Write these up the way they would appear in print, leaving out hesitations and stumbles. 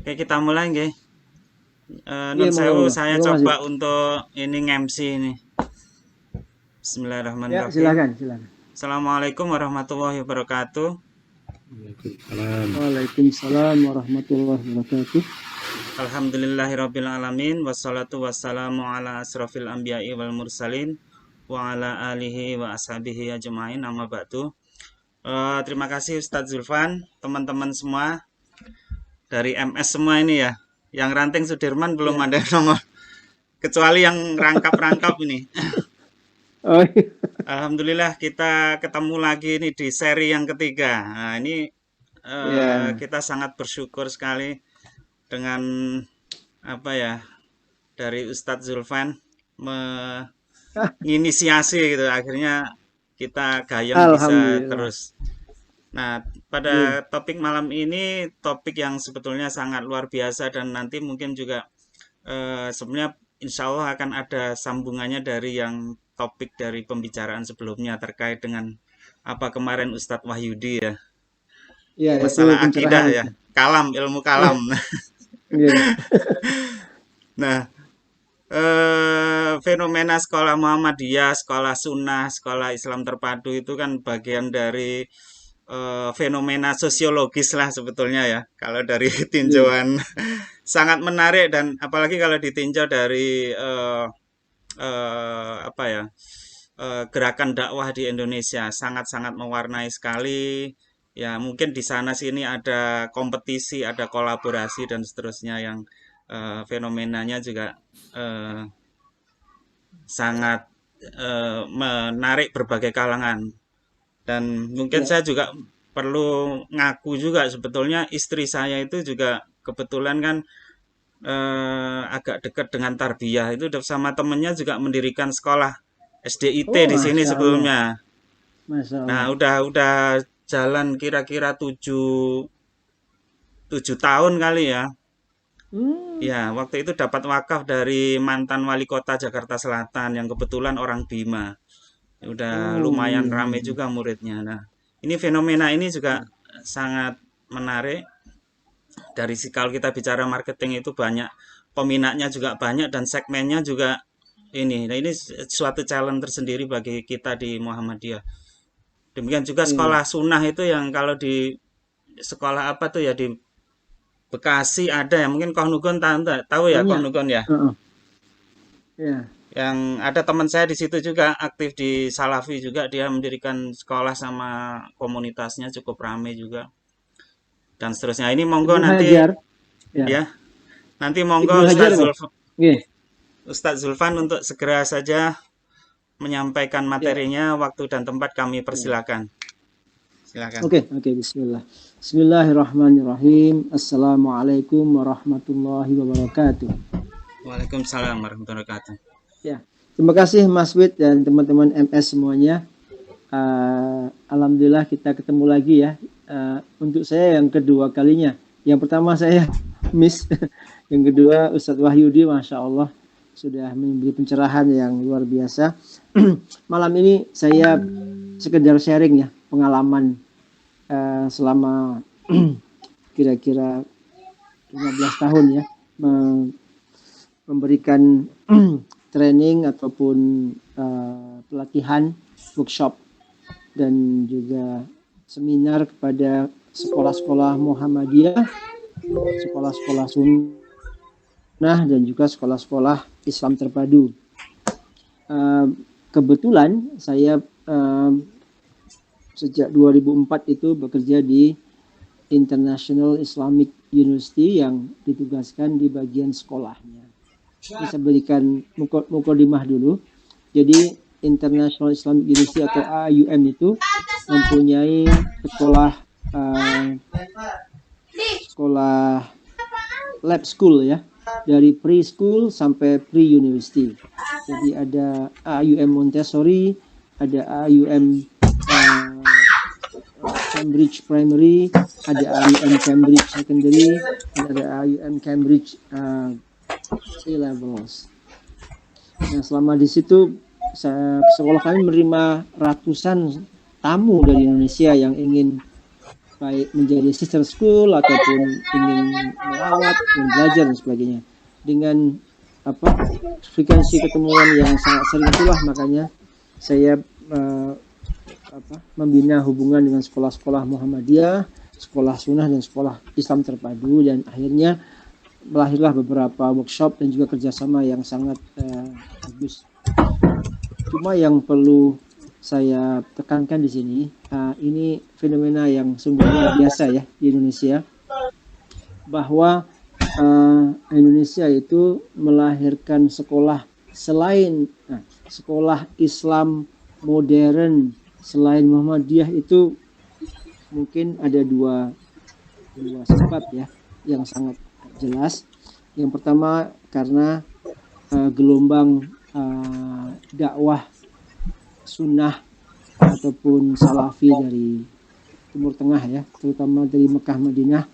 Oke, kita mulai nggih. Iya, Nun monggo, sewu, monggo. saya Monggo, Mas coba Wid. untuk ini nge-MC ini. Ya, Bismillahirrahmanirrahim. silakan, silakan. Assalamualaikum warahmatullahi wabarakatuh. Waalaikumsalam. Waalaikumsalam warahmatullahi wabarakatuh. Alhamdulillahirabbil alamin wassalatu wassalamu ala asrofil anbiya'i wal mursalin wa ala alihi wa ashabihi ajmain amma ba'du. Terima kasih Ustadz Zulfan, teman-teman semua dari MS semua ini ya. Yang ranting Sudirman belum Ya. ada nomor, kecuali yang rangkap-rangkap ini. Oh, iya. Alhamdulillah kita ketemu lagi nih di seri yang ketiga. Nah, ini Ya. kita sangat bersyukur sekali dengan apa ya, dari Ustadz Zulfan menginisiasi gitu. Akhirnya kita gayeng bisa Alhamdulillah. terus. Nah, Iya. pada topik malam ini topik yang sebetulnya sangat luar biasa dan nanti mungkin juga sebenarnya insya Allah akan ada sambungannya dari yang topik dari pembicaraan sebelumnya terkait dengan apa kemarin Ustadz Wahyudi ya, Ya, itu masalah akidah pencerahan ya, itu. kalam, ilmu Ya, kalam. iya. Nah, fenomena sekolah Muhammadiyah, sekolah sunnah, sekolah Islam terpadu itu kan bagian dari fenomena sosiologis lah sebetulnya ya. Kalau dari Iya. tinjauan sangat menarik dan apalagi kalau ditinjau dari apa ya, gerakan dakwah di Indonesia sangat-sangat mewarnai sekali. Ya mungkin di sana sini ada kompetisi, ada kolaborasi dan seterusnya yang fenomenanya juga eh, sangat menarik berbagai kalangan. Dan mungkin Ya. saya juga perlu ngaku juga sebetulnya istri saya itu juga kebetulan kan agak dekat dengan tarbiyah itu sama temennya juga mendirikan sekolah SDIT Oh, di sini Masya Allah. sebelumnya. Masya Nah, Allah. udah jalan kira-kira 7 tahun kali ya. Hmm. Ya, waktu itu dapat wakaf dari mantan wali kota Jakarta Selatan yang kebetulan orang Bima. Udah Oh, lumayan iya, rame iya. juga muridnya. Nah, ini fenomena ini juga Iya. sangat menarik. Dari kalau kita bicara marketing itu banyak peminatnya juga banyak dan segmennya juga ini. Nah, ini suatu challenge tersendiri bagi kita di Muhammadiyah. Demikian juga Iya. sekolah sunnah itu yang kalau di sekolah apa tuh ya di Bekasi ada ya mungkin Koh Nugon tahu ya Koh Banyak. Nugon ya. Heeh. Ya. Yang ada teman saya di situ juga aktif di Salafi juga dia mendirikan sekolah sama komunitasnya cukup ramai juga dan seterusnya. Ini monggo Ibnu nanti Hajar. Ya. ya nanti monggo Ibnu Hajar, Mas. Nggih. Ustadz Zulfan untuk segera saja menyampaikan Ya. materinya waktu dan tempat kami Ya. persilakan. Silakan. Oke, oke, bismillah. Bismillahirrahmanirrahim. Assalamualaikum warahmatullahi wabarakatuh. Waalaikumsalam warahmatullahi wabarakatuh. Ya, terima kasih Mas Wid dan teman-teman MS semuanya. Alhamdulillah kita ketemu lagi ya. Untuk saya yang kedua kalinya. Yang pertama saya miss. Yang kedua Ustadz Wahyudi, Masya Allah, sudah memberi pencerahan yang luar biasa. Malam ini saya sekedar sharing ya, pengalaman selama kira-kira 15 tahun ya memberikan training ataupun pelatihan, workshop dan juga seminar kepada sekolah-sekolah Muhammadiyah, sekolah-sekolah sunnah dan juga sekolah-sekolah Islam terpadu. Kebetulan saya sejak 2004 itu bekerja di International Islamic University yang ditugaskan di bagian sekolahnya. Bisa berikan mukadimah dulu. Jadi International Islamic University atau AIUM itu mempunyai sekolah lab school ya, dari preschool sampai pre-university. Jadi ada AIUM Montessori, ada AIUM Cambridge Primary, ada AIUM Cambridge Secondary, dan ada AIUM Cambridge A-levels. Nah, selama di situ sekolah kami menerima ratusan tamu dari Indonesia yang ingin baik menjadi sister school ataupun ingin melawat, ingin belajar dan sebagainya. Dengan frekuensi ketemuan yang sangat sering itulah makanya saya membina hubungan dengan sekolah-sekolah Muhammadiyah, sekolah sunnah dan sekolah Islam terpadu, dan akhirnya melahirlah beberapa workshop dan juga kerjasama yang sangat bagus. Cuma yang perlu saya tekankan di sini, ini fenomena yang sungguh luar biasa ya di Indonesia, bahwa Indonesia itu melahirkan sekolah selain sekolah Islam modern selain Muhammadiyah itu mungkin ada dua sebab ya yang sangat jelas. Yang pertama karena gelombang dakwah sunnah ataupun salafi dari Timur Tengah ya, terutama dari Mekah Madinah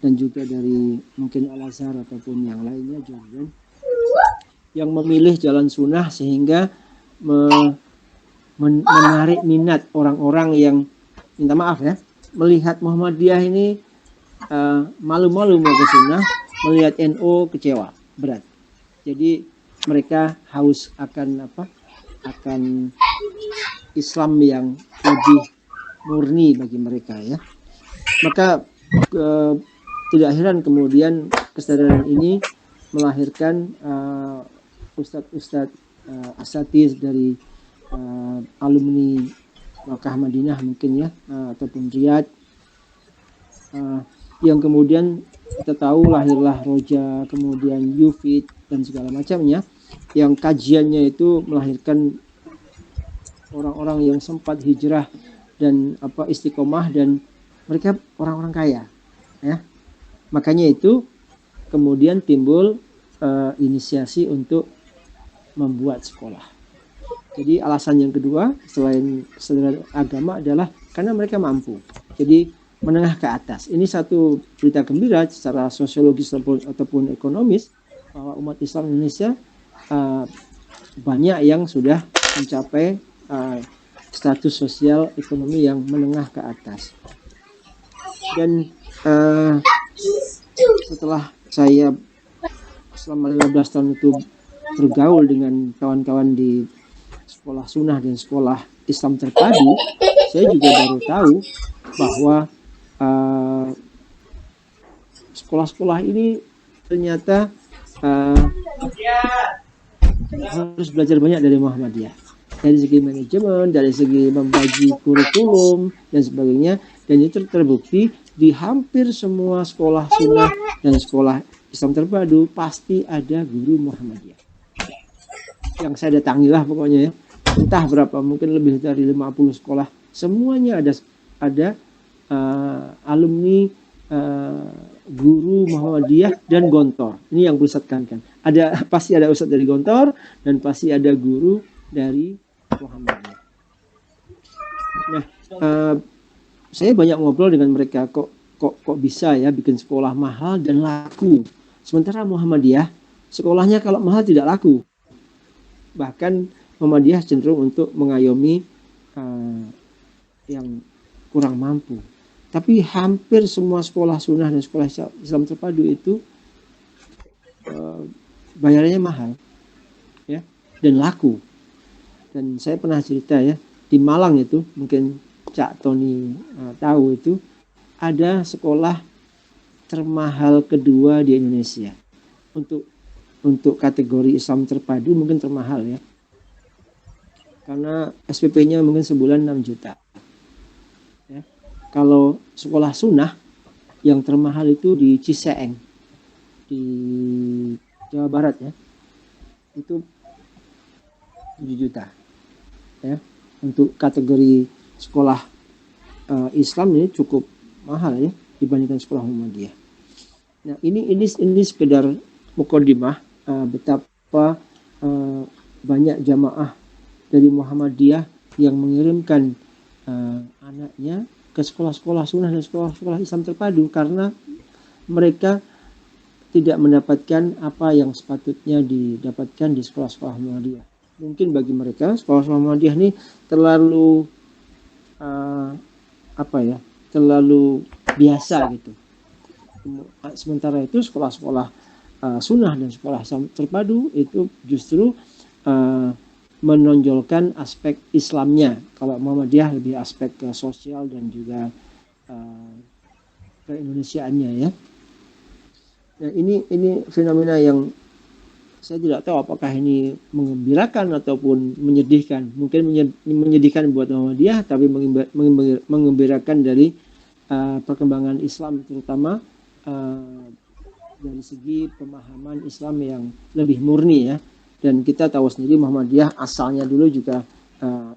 dan juga dari mungkin Al-Azhar ataupun yang lainnya Jordan, yang memilih jalan sunnah sehingga menarik minat orang-orang yang minta maaf ya melihat Muhammadiyah ini malu-malu mau ke sunnah, melihat NU kecewa berat. Jadi mereka haus akan akan Islam yang lebih murni bagi mereka ya. Maka tidak heran kemudian kesadaran ini melahirkan ustadz-ustadz asatiz dari alumni Makkah Madinah mungkin ya, ataupun Riyadh, yang kemudian kita tahu lahirlah Roja, kemudian Yufid dan segala macamnya, yang kajiannya itu melahirkan orang-orang yang sempat hijrah dan istiqomah, dan mereka orang-orang kaya ya. Makanya itu kemudian timbul inisiasi untuk membuat sekolah. Jadi alasan yang kedua selain kesadaran agama adalah karena mereka mampu. Jadi menengah ke atas. Ini satu berita gembira secara sosiologis ataupun ekonomis, bahwa umat Islam Indonesia banyak yang sudah mencapai status sosial ekonomi yang menengah ke atas. Dan setelah saya selama 15 tahun itu bergaul dengan kawan-kawan di sekolah sunnah dan sekolah Islam terpadu, saya juga baru tahu bahwa sekolah-sekolah ini ternyata harus belajar banyak dari Muhammadiyah, dari segi manajemen, dari segi membagi kurikulum dan sebagainya. Dan itu terbukti di hampir semua sekolah sunnah dan sekolah Islam terpadu pasti ada guru Muhammadiyah. Yang saya datangilah pokoknya ya, entah berapa, mungkin lebih dari 50 sekolah, semuanya ada alumni guru Muhammadiyah dan Gontor. Ini yang perlu saya tekankan. Pasti ada ustadz dari Gontor dan pasti ada guru dari Muhammadiyah. Nah, saya banyak ngobrol dengan mereka, kok bisa ya bikin sekolah mahal dan laku. Sementara Muhammadiyah sekolahnya kalau mahal tidak laku. Bahkan Muhammadiyah cenderung untuk mengayomi yang kurang mampu. Tapi hampir semua sekolah sunnah dan sekolah Islam terpadu itu bayarannya mahal ya, dan laku. Dan saya pernah cerita ya, di Malang itu mungkin Cak Tony tahu, itu ada sekolah termahal kedua di Indonesia untuk kategori Islam terpadu, mungkin termahal ya, karena SPP-nya mungkin sebulan 6 juta ya. Kalau sekolah sunnah yang termahal itu di Ciseeng di Jawa Barat ya, itu 7 juta ya. Untuk kategori sekolah Islam ini cukup mahal ya dibandingkan sekolah Muhammadiyah. Nah, ini sekedar mukadimah betapa banyak jamaah dari Muhammadiyah yang mengirimkan anaknya ke sekolah-sekolah sunnah dan sekolah-sekolah Islam terpadu karena mereka tidak mendapatkan apa yang sepatutnya didapatkan di sekolah-sekolah Muhammadiyah. Mungkin bagi mereka sekolah Muhammadiyah ini terlalu terlalu biasa gitu. Sementara itu sekolah-sekolah sunnah dan sekolah terpadu itu justru menonjolkan aspek Islamnya. Kalau Muhammadiyah lebih aspek ke sosial dan juga keindonesiaannya ya. Nah, ini fenomena yang saya tidak tahu apakah ini mengembirakan ataupun menyedihkan. Mungkin menyedihkan buat Muhammadiyah, tapi mengembirakan dari perkembangan Islam, terutama dari segi pemahaman Islam yang lebih murni ya. Dan kita tahu sendiri Muhammadiyah asalnya dulu juga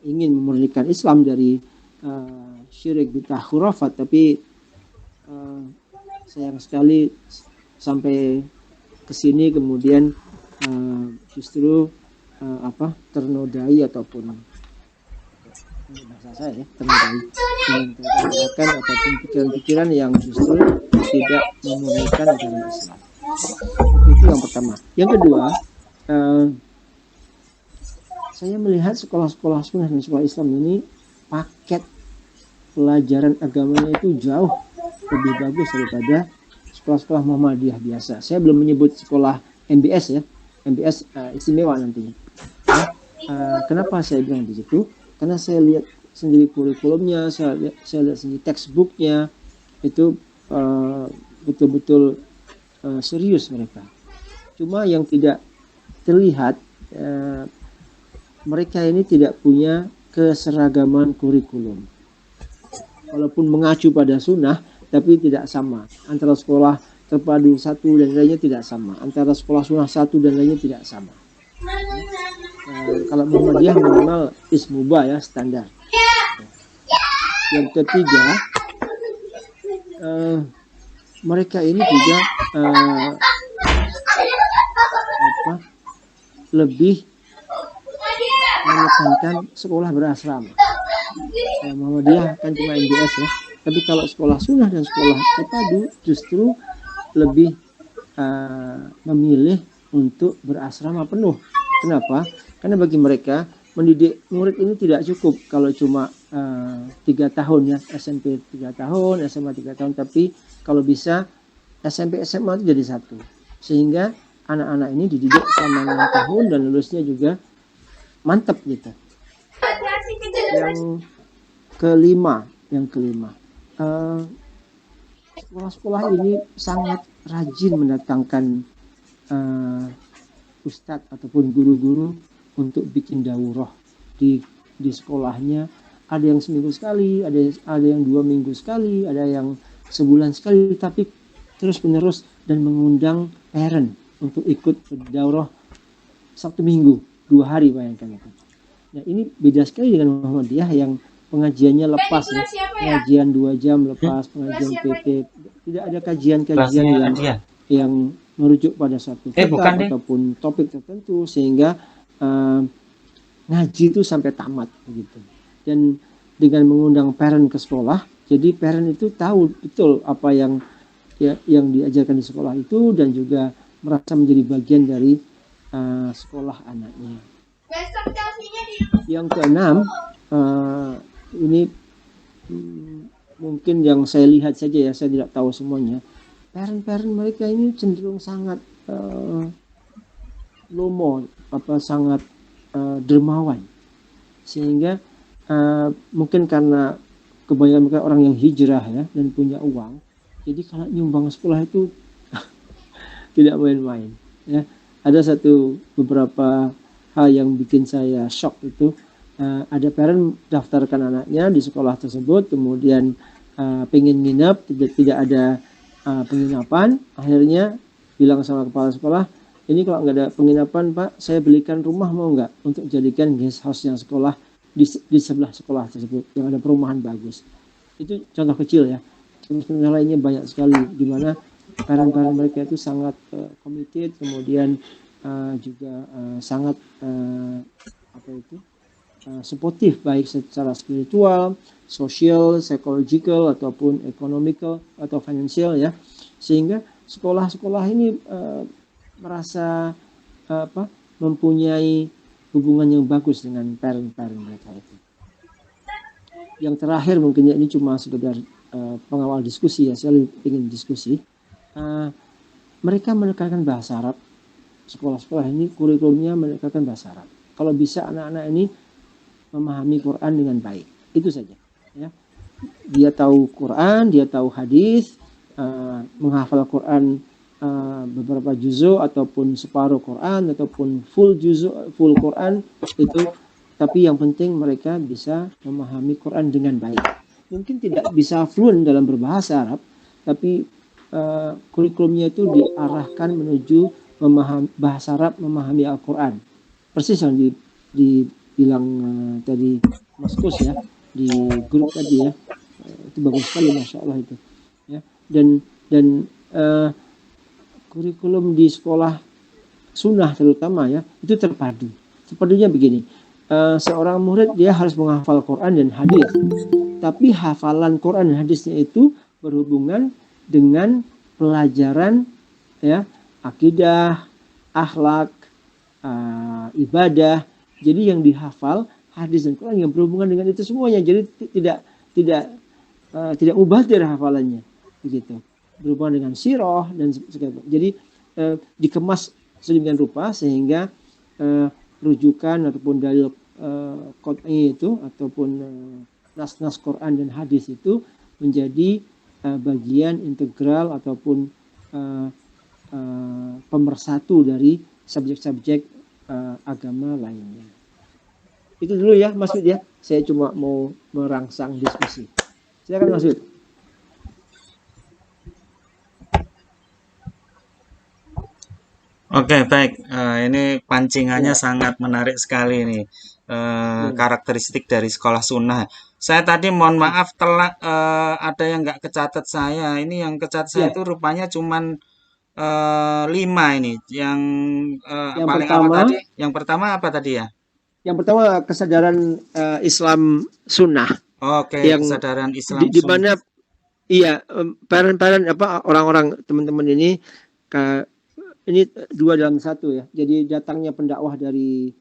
ingin memurnikan Islam dari syirik bid'ah khurafat, tapi sayang sekali sampai ke sini kemudian justru ternodai ataupun bahasa saya ya, ternodai dengan gerakan ataupun pikiran-pikiran yang justru tidak memurnikan agama Islam. Itu yang pertama. Yang kedua, saya melihat sekolah-sekolah sunnah dan sekolah Islam ini paket pelajaran agamanya itu jauh lebih bagus daripada sekolah-sekolah Muhammadiyah biasa. Saya belum menyebut sekolah MBS ya, MBS istimewa nantinya. Kenapa saya bilang di situ? Karena saya lihat sendiri kurikulumnya, saya lihat sendiri textbooknya itu betul-betul serius mereka. Cuma yang tidak terlihat, mereka ini tidak punya keseragaman kurikulum. Walaupun mengacu pada sunnah, tapi tidak sama. Antara sekolah terpadu satu dan lainnya tidak sama. Antara sekolah sunnah satu dan lainnya tidak sama. Kalau Muhammadiyah minimal ismubah ya, standar. Yang ketiga, mereka ini juga lebih menekankan sekolah berasrama. Muhammadiyah kan cuma MBS ya, tapi kalau sekolah sunnah dan sekolah terpadu justru lebih memilih untuk berasrama penuh. Kenapa? Karena bagi mereka mendidik murid ini tidak cukup kalau cuma 3 tahun ya, SMP 3 tahun, SMA 3 tahun, tapi kalau bisa SMP SMA itu jadi satu, sehingga anak-anak ini dididik selama 6 tahun dan lulusnya juga mantap gitu. Yang kelima, sekolah-sekolah ini sangat rajin mendatangkan ustadz ataupun guru-guru untuk bikin daurah di sekolahnya. Ada yang seminggu sekali, ada yang 2 minggu sekali, ada yang sebulan sekali, tapi terus menerus dan mengundang parent untuk ikut daurah Sabtu Minggu 2 hari, bayangkan itu. Nah, ini beda sekali dengan Muhammadiyah yang pengajiannya lepas ya. Pengajian 2 jam lepas, pengajian PT. Tidak ada kajian-kajian yang merujuk pada satu kitab ataupun topik tertentu, sehingga ngaji itu sampai tamat begitu. Dan dengan mengundang parent ke sekolah, jadi parent itu tahu betul apa yang diajarkan di sekolah itu dan juga merasa menjadi bagian dari sekolah anaknya. Yang keenam, ini mungkin yang saya lihat saja ya, saya tidak tahu semuanya. Parent mereka ini cenderung sangat lomo, sangat dermawan, sehingga mungkin karena kebanyakan mereka orang yang hijrah ya dan punya uang, jadi kalau nyumbang sekolah itu tidak main-main ya. Ada beberapa hal yang bikin saya shock itu, ada parent daftarkan anaknya di sekolah tersebut, kemudian pengen nginap, tidak ada penginapan, akhirnya bilang sama kepala sekolah, ini kalau nggak ada penginapan Pak, saya belikan rumah mau nggak untuk jadikan guest house yang sekolah di sebelah sekolah tersebut yang ada perumahan bagus. Itu contoh kecil ya. Contoh lainnya banyak sekali di mana parent-parent mereka itu sangat committed, kemudian juga sangat supportive, baik secara spiritual, social, psychological ataupun economical atau financial ya, sehingga sekolah-sekolah ini merasa mempunyai hubungan yang bagus dengan parent mereka itu. Yang terakhir mungkin ini cuma sekedar pengawal diskusi ya, saya lebih ingin diskusi. Mereka menekankan bahasa Arab. Sekolah-sekolah ini kurikulumnya menekankan bahasa Arab. Kalau bisa anak-anak ini memahami Quran dengan baik, itu saja. Ya, dia tahu Quran, dia tahu hadis, menghafal Quran beberapa juzu ataupun separuh Quran ataupun full Quran itu, tapi yang penting mereka bisa memahami Quran dengan baik. Mungkin tidak bisa fluent dalam berbahasa Arab, tapi kurikulumnya itu diarahkan menuju memahami bahasa Arab, memahami Al-Quran. Persis yang dibilang tadi Mas Kus ya di grup tadi ya, itu bagus sekali, masya Allah itu ya. Dan kurikulum di sekolah sunnah terutama ya, itu terpadu. Terpadunya begini, seorang murid dia harus menghafal Quran dan hadis, tapi hafalan Quran dan hadisnya itu berhubungan dengan pelajaran ya, akidah, akhlak, ibadah. Jadi yang dihafal hadis dan Quran yang berhubungan dengan itu semuanya. Jadi tidak mubazir hafalannya, begitu. Berhubungan dengan sirah dan sebagainya. Jadi dikemas sedemikian rupa sehingga rujukan ataupun dalil qat'i itu ataupun nas-nas Quran dan hadis itu menjadi bagian integral ataupun pemersatu dari subjek-subjek agama lainnya. Itu dulu ya Mas Wid ya. Saya cuma mau merangsang diskusi. Silakan Mas Wid. Oke, baik. Ini pancingannya sangat menarik sekali nih. Karakteristik dari sekolah sunnah. Saya tadi mohon maaf telah ada yang nggak kecatat saya. Ini yang kecatat saya itu rupanya cuman 5 ini. Yang Yang paling pertama, awal tadi. Yang pertama apa tadi ya? Yang pertama kesadaran Islam sunnah. Oke, yang kesadaran Islam di sunnah. mana iya parent orang-orang teman-teman ini dua dalam satu ya. Jadi datangnya pendakwah dari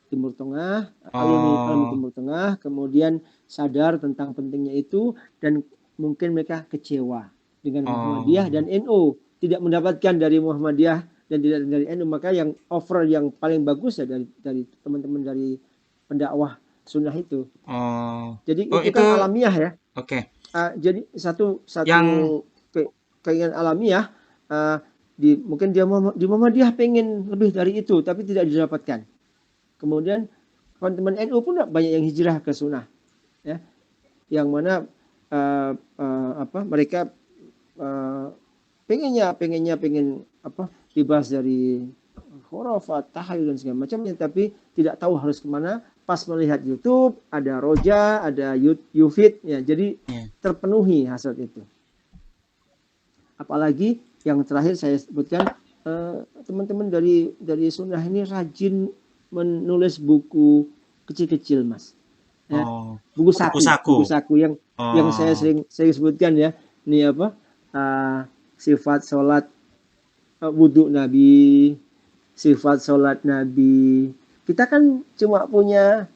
Timur Tengah, alumni Timur Tengah, kemudian sadar tentang pentingnya itu dan mungkin mereka kecewa dengan Muhammadiyah dan NU, tidak mendapatkan dari Muhammadiyah dan tidak dari NU, maka yang offer yang paling bagus ya dari teman-teman dari pendakwah sunnah itu. Jadi itu kan alamiah ya. Oke. Jadi satu keinginan alamiah, mungkin di Muhammadiyah pengen lebih dari itu tapi tidak didapatkan. Kemudian teman-teman NU pun banyak yang hijrah ke sunnah ya, yang mana mereka pengen bebas dari khurafat, tahlil dan segala macamnya, tapi tidak tahu harus kemana. Pas melihat YouTube ada Roja, ada Yufid ya, jadi terpenuhi hasrat itu. Apalagi yang terakhir saya sebutkan, teman-teman dari sunnah ini rajin menulis buku kecil-kecil Mas ya. Buku saku yang saya sering sebutkan ya. Ini sifat sholat wudhu Nabi, sifat sholat Nabi. Kita kan cuma punya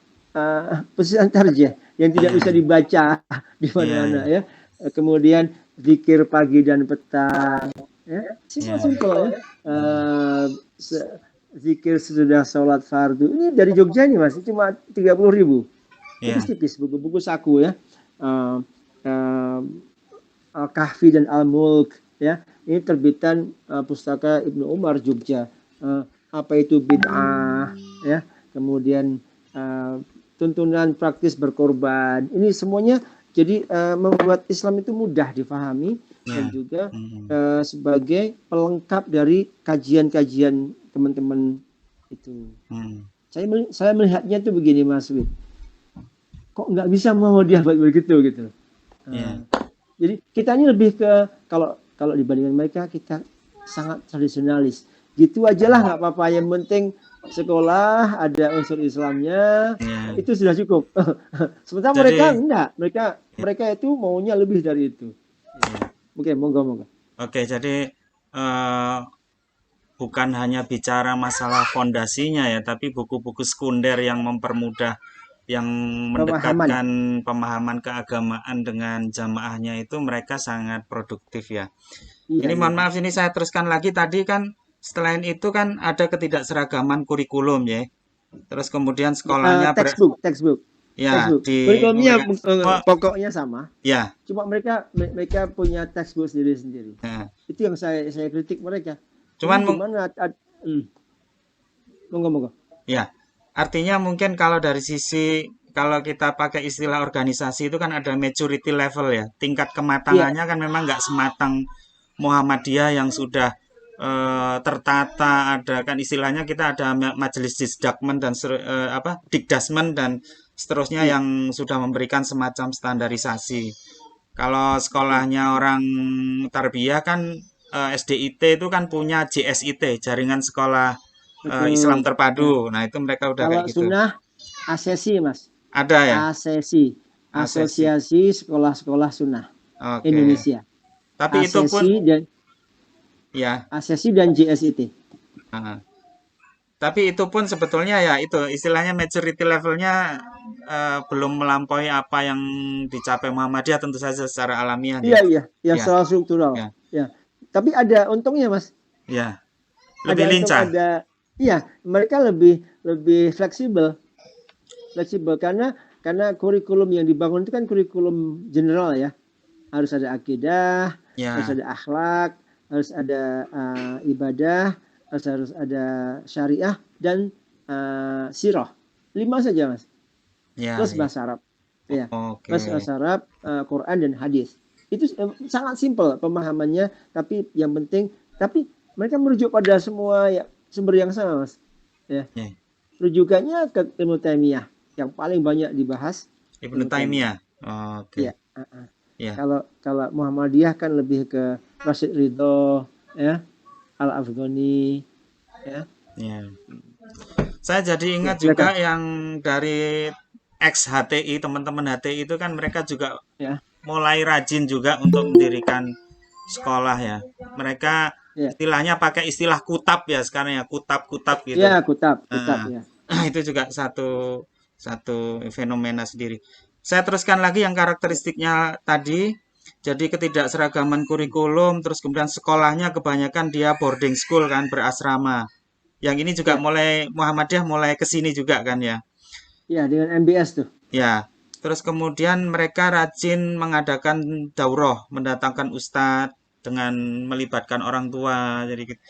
pesan tarjah yang tidak bisa dibaca di mana-mana ya. Kemudian zikir pagi dan petang ya, simpel ya. Zikir sesudah sholat fardu. Ini dari Jogja nih Mas, cuma 30.000. Tipis-tipis buku-buku saku ya. Al-Kahfi dan Al-Mulk ya. Ini terbitan pustaka Ibnu Umar Jogja. Apa itu bid'ah ya. Kemudian tuntunan praktis berkorban. Ini semuanya jadi membuat Islam itu mudah difahami dan juga sebagai pelengkap dari kajian-kajian teman-teman itu. Saya melihatnya tuh begini Mas Wid. Kok nggak bisa Muhammadiyah buat begitu gitu. Jadi kita ini lebih ke kalau dibandingkan mereka kita sangat tradisionalis. Gitu aja lah nggak apa-apa, yang penting sekolah ada unsur Islamnya, itu sudah cukup. Sementara mereka enggak, mereka itu maunya lebih dari itu. Oke, monggo. Oke, jadi bukan hanya bicara masalah fondasinya ya, tapi buku-buku sekunder yang mempermudah yang Pemahaman. mendekatkan pemahaman keagamaan dengan jamaahnya itu mereka sangat produktif ya. Iya, Ini iya. mohon maaf ini saya teruskan lagi tadi kan selain itu kan ada ketidakseragaman kurikulum ya. Terus kemudian sekolahnya Textbook. ya Kurikulumnya memberikan oh, pokoknya sama. ya. Cuma mereka punya textbook sendiri-sendiri. Nah, Itu yang saya kritik mereka. cuman Ini gimana? Monggo. ya, artinya mungkin kalau dari sisi kalau kita pakai istilah organisasi itu kan ada maturity level ya. Tingkat Iya, kematangannya kan memang nggak sematang Muhammadiyah yang sudah tertata, ada kan istilahnya kita ada majelis disdakmen dan dikdasmen dan seterusnya iya, yang sudah memberikan semacam standarisasi. Kalau betul. sekolahnya orang tarbiyah kan SDIT itu kan punya JSIT, Jaringan Sekolah Islam Betul. Ya. Terpadu. Nah, itu mereka udah Kalau kayak gitu. sunnah ASESI, Mas. Ada ya, ASESI, ASESI. Asosiasi Sekolah-sekolah Sunnah Oke. Indonesia. Tapi itu pun ASESI dan ya, JSIT. ah. Tapi itu pun sebetulnya ya itu istilahnya maturity levelnya belum melampaui apa yang dicapai Muhammadiyah tentu saja secara alamiah ya. Ya Ya, soal struktural. ya, Ya. Tapi ada untungnya, Mas. ya. Lebih Ada untung lincah. iya, mereka lebih fleksibel karena kurikulum yang dibangun itu kan kurikulum general ya. Harus ada akidah, harus Ya, ada akhlak, harus ada ibadah, harus ada syariah dan sirah. 5 saja, Mas. ya, Plus ya. bahasa Arab. Ya. Plus Oke. bahasa Arab, Quran dan hadis. Itu sangat simpel pemahamannya, tapi yang penting mereka merujuk pada semua ya, sumber yang sama, Mas. Ya. Ya. Rujukannya ke Ibnu Taimiyah yang paling banyak dibahas Ibnu Ibnu Taimiyah. Taimiyah. Oke. Ya. Ya, Kalau Muhammadiyah kan lebih ke Rasyid Ridho, ya, Al-Afghani, ya. ya. Saya jadi Ya, ingat silakan. juga yang dari ex HTI, teman-teman HTI itu kan mereka juga Ya, mulai rajin juga untuk mendirikan sekolah ya. Mereka ya. istilahnya pakai istilah kutab ya sekarang ya, kutab-kutab gitu. Ya, kutab Nah, ya. itu juga satu satu fenomena sendiri. Saya teruskan lagi yang karakteristiknya tadi. Jadi ketidakseragaman kurikulum, terus kemudian sekolahnya kebanyakan dia boarding school kan, berasrama. Yang ini juga Ya. mulai Muhammadiyah mulai ke sini juga kan ya. Ya, dengan MBS tuh. Ya. Terus kemudian mereka rajin mengadakan daurah, mendatangkan ustadz dengan melibatkan orang tua. Jadi gitu.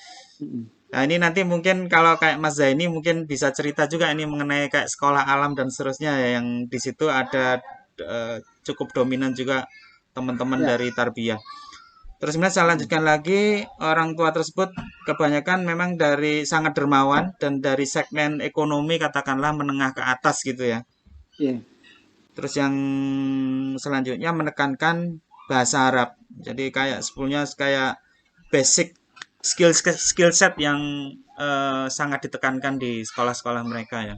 Nah, ini nanti mungkin kalau kayak Mas Zaini mungkin bisa cerita juga ini mengenai kayak sekolah alam dan seterusnya ya, yang di situ ada cukup dominan juga teman-teman Ya. dari tarbiyah. Terus kemudian saya lanjutkan lagi, orang tua tersebut kebanyakan memang dari sangat dermawan dan dari segmen ekonomi katakanlah menengah ke atas gitu ya. Ya. Terus yang selanjutnya menekankan bahasa Arab. Jadi kayak sebelumnya kayak basic skill set yang sangat ditekankan di sekolah-sekolah mereka ya.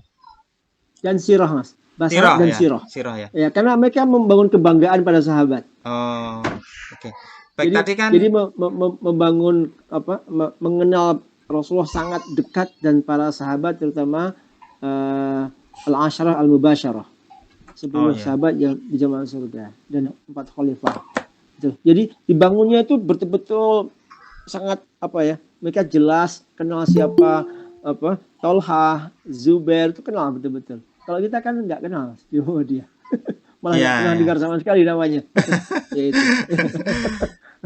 Dan sirah, Mas. Bahasa Arab Sirah dan ya, sirah. sirah ya. Ya, karena mereka membangun kebanggaan pada sahabat. Oh, oke. Baik Jadi tadi kan jadi membangun mengenal Rasulullah sangat dekat dan para sahabat terutama al-asharah al-mubasyarah. 10 oh ya. sahabat yang di zaman surga dan 4 khalifah. Jadi dibangunnya itu betul-betul sangat mereka jelas kenal siapa Tolha, Zubair itu kenal betul-betul. Kalau kita kan nggak kenal di dia. Malah nggak pernah dengar sama sekali namanya. Ya itu.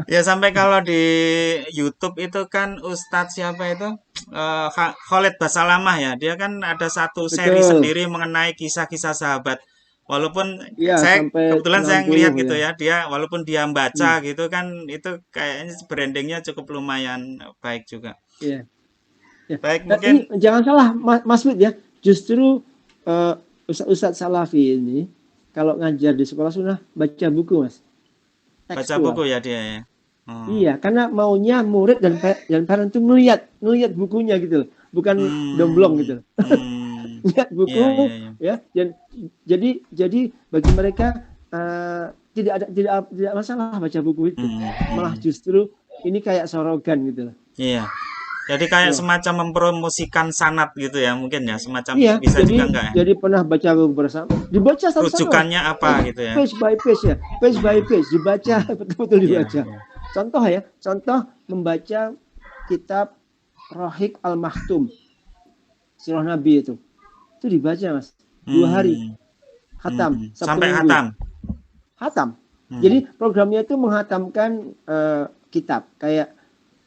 Ya sampai kalau di YouTube itu kan Ustadz siapa itu Khalid Basalamah ya, dia kan ada satu seri Betul. sendiri mengenai kisah-kisah sahabat. Walaupun Ya, saya sampai kebetulan saya 60 ngelihat gitu ya. ya, dia walaupun dia Hmm. baca gitu kan itu kayaknya brandingnya cukup lumayan baik juga. Ya. Ya. Baik Dan ini mungkin jangan salah Mas Wid ya. Justru Ustadz Salafi ini kalau ngajar di sekolah sunnah baca buku, Mas. baca buku Tekstual. ya dia ya. Oh. Iya, karena maunya murid dan parent itu melihat bukunya gitu loh. Bukan domblong gitu loh. Lihat Iya, buku iya, iya. ya. Dan jadi bagi mereka tidak masalah baca buku itu. Malah justru ini kayak sorogan gitu loh. Iya. Jadi kayak Ya. semacam mempromosikan sanad gitu ya, mungkin ya, semacam Iya, bisa juga enggak ya? jadi pernah baca buku bersama, dibaca satu-satu mas, Rujukannya apa gitu ya? page by page ya, page by page dibaca, betul-betul Iya, dibaca. iya. Contoh ya, contoh membaca kitab Rohik Al-Maktum, Sirah Nabi itu dibaca mas, 2 hari, hatam, Sabtu Sampai Minggu, hatam. hatam. Hmm. Jadi programnya itu menghatamkan kitab, kayak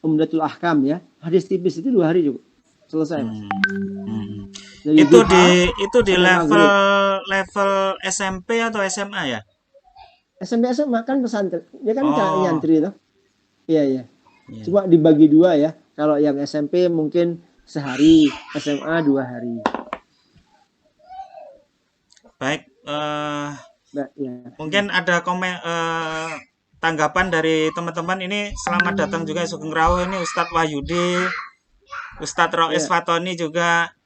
Umdatul Ahkam ya, hadis tipis itu 2 hari juga selesai mas. Hmm. Dari Itu duha itu di sampai level maghrib. SMP atau SMA ya? SMP SMA kan pesantren, dia kan Oh, nyantri tuh. Iya iya. iya. Cuma dibagi 2 ya. Kalau yang SMP mungkin sehari, SMA 2 hari. Baik, Nah, ya. mungkin ada tanggapan dari teman-teman ini. Selamat datang juga Sugeng Rawu ini Ustadz Wahyudi, Ustadz Rois Ya. Fatoni juga.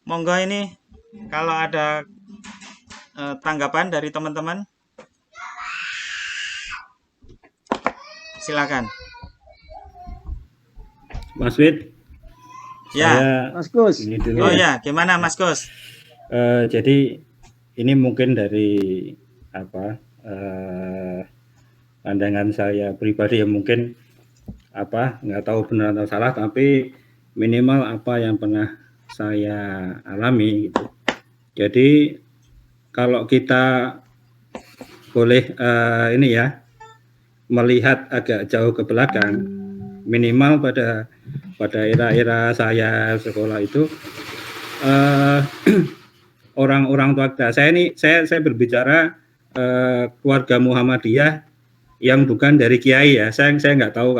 Monggo ini kalau ada tanggapan dari teman-teman, silakan. Mas Wid, Ya. saya Mas Gus. ini dulu Oh ya. ya, gimana Mas Gus? Jadi ini mungkin dari pandangan saya pribadi ya, mungkin nggak tahu benar atau salah, tapi minimal apa yang pernah saya alami gitu. Jadi kalau kita boleh ini ya, melihat agak jauh ke belakang, minimal pada era-era saya sekolah itu, orang-orang tua kita, saya berbicara keluarga Muhammadiyah yang bukan dari kiai ya. Saya nggak tahu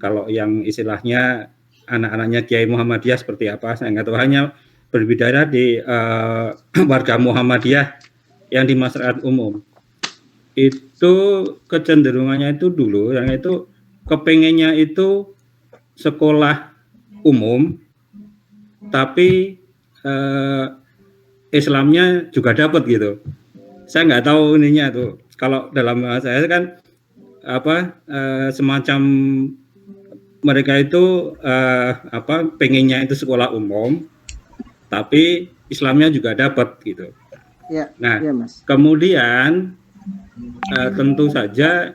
kalau yang istilahnya anak-anaknya kiai Muhammadiyah seperti apa, saya nggak tahu. Hanya berbicara di warga Muhammadiyah yang di masyarakat umum. Itu kecenderungannya itu dulu yang itu kepengennya itu sekolah umum, tapi Islamnya juga dapat gitu. Saya nggak tahu ininya tuh. Kalau dalam saya kan semacam mereka itu pengennya itu sekolah umum, tapi Islamnya juga dapat gitu. Ya, Nah, ya Mas. kemudian tentu saja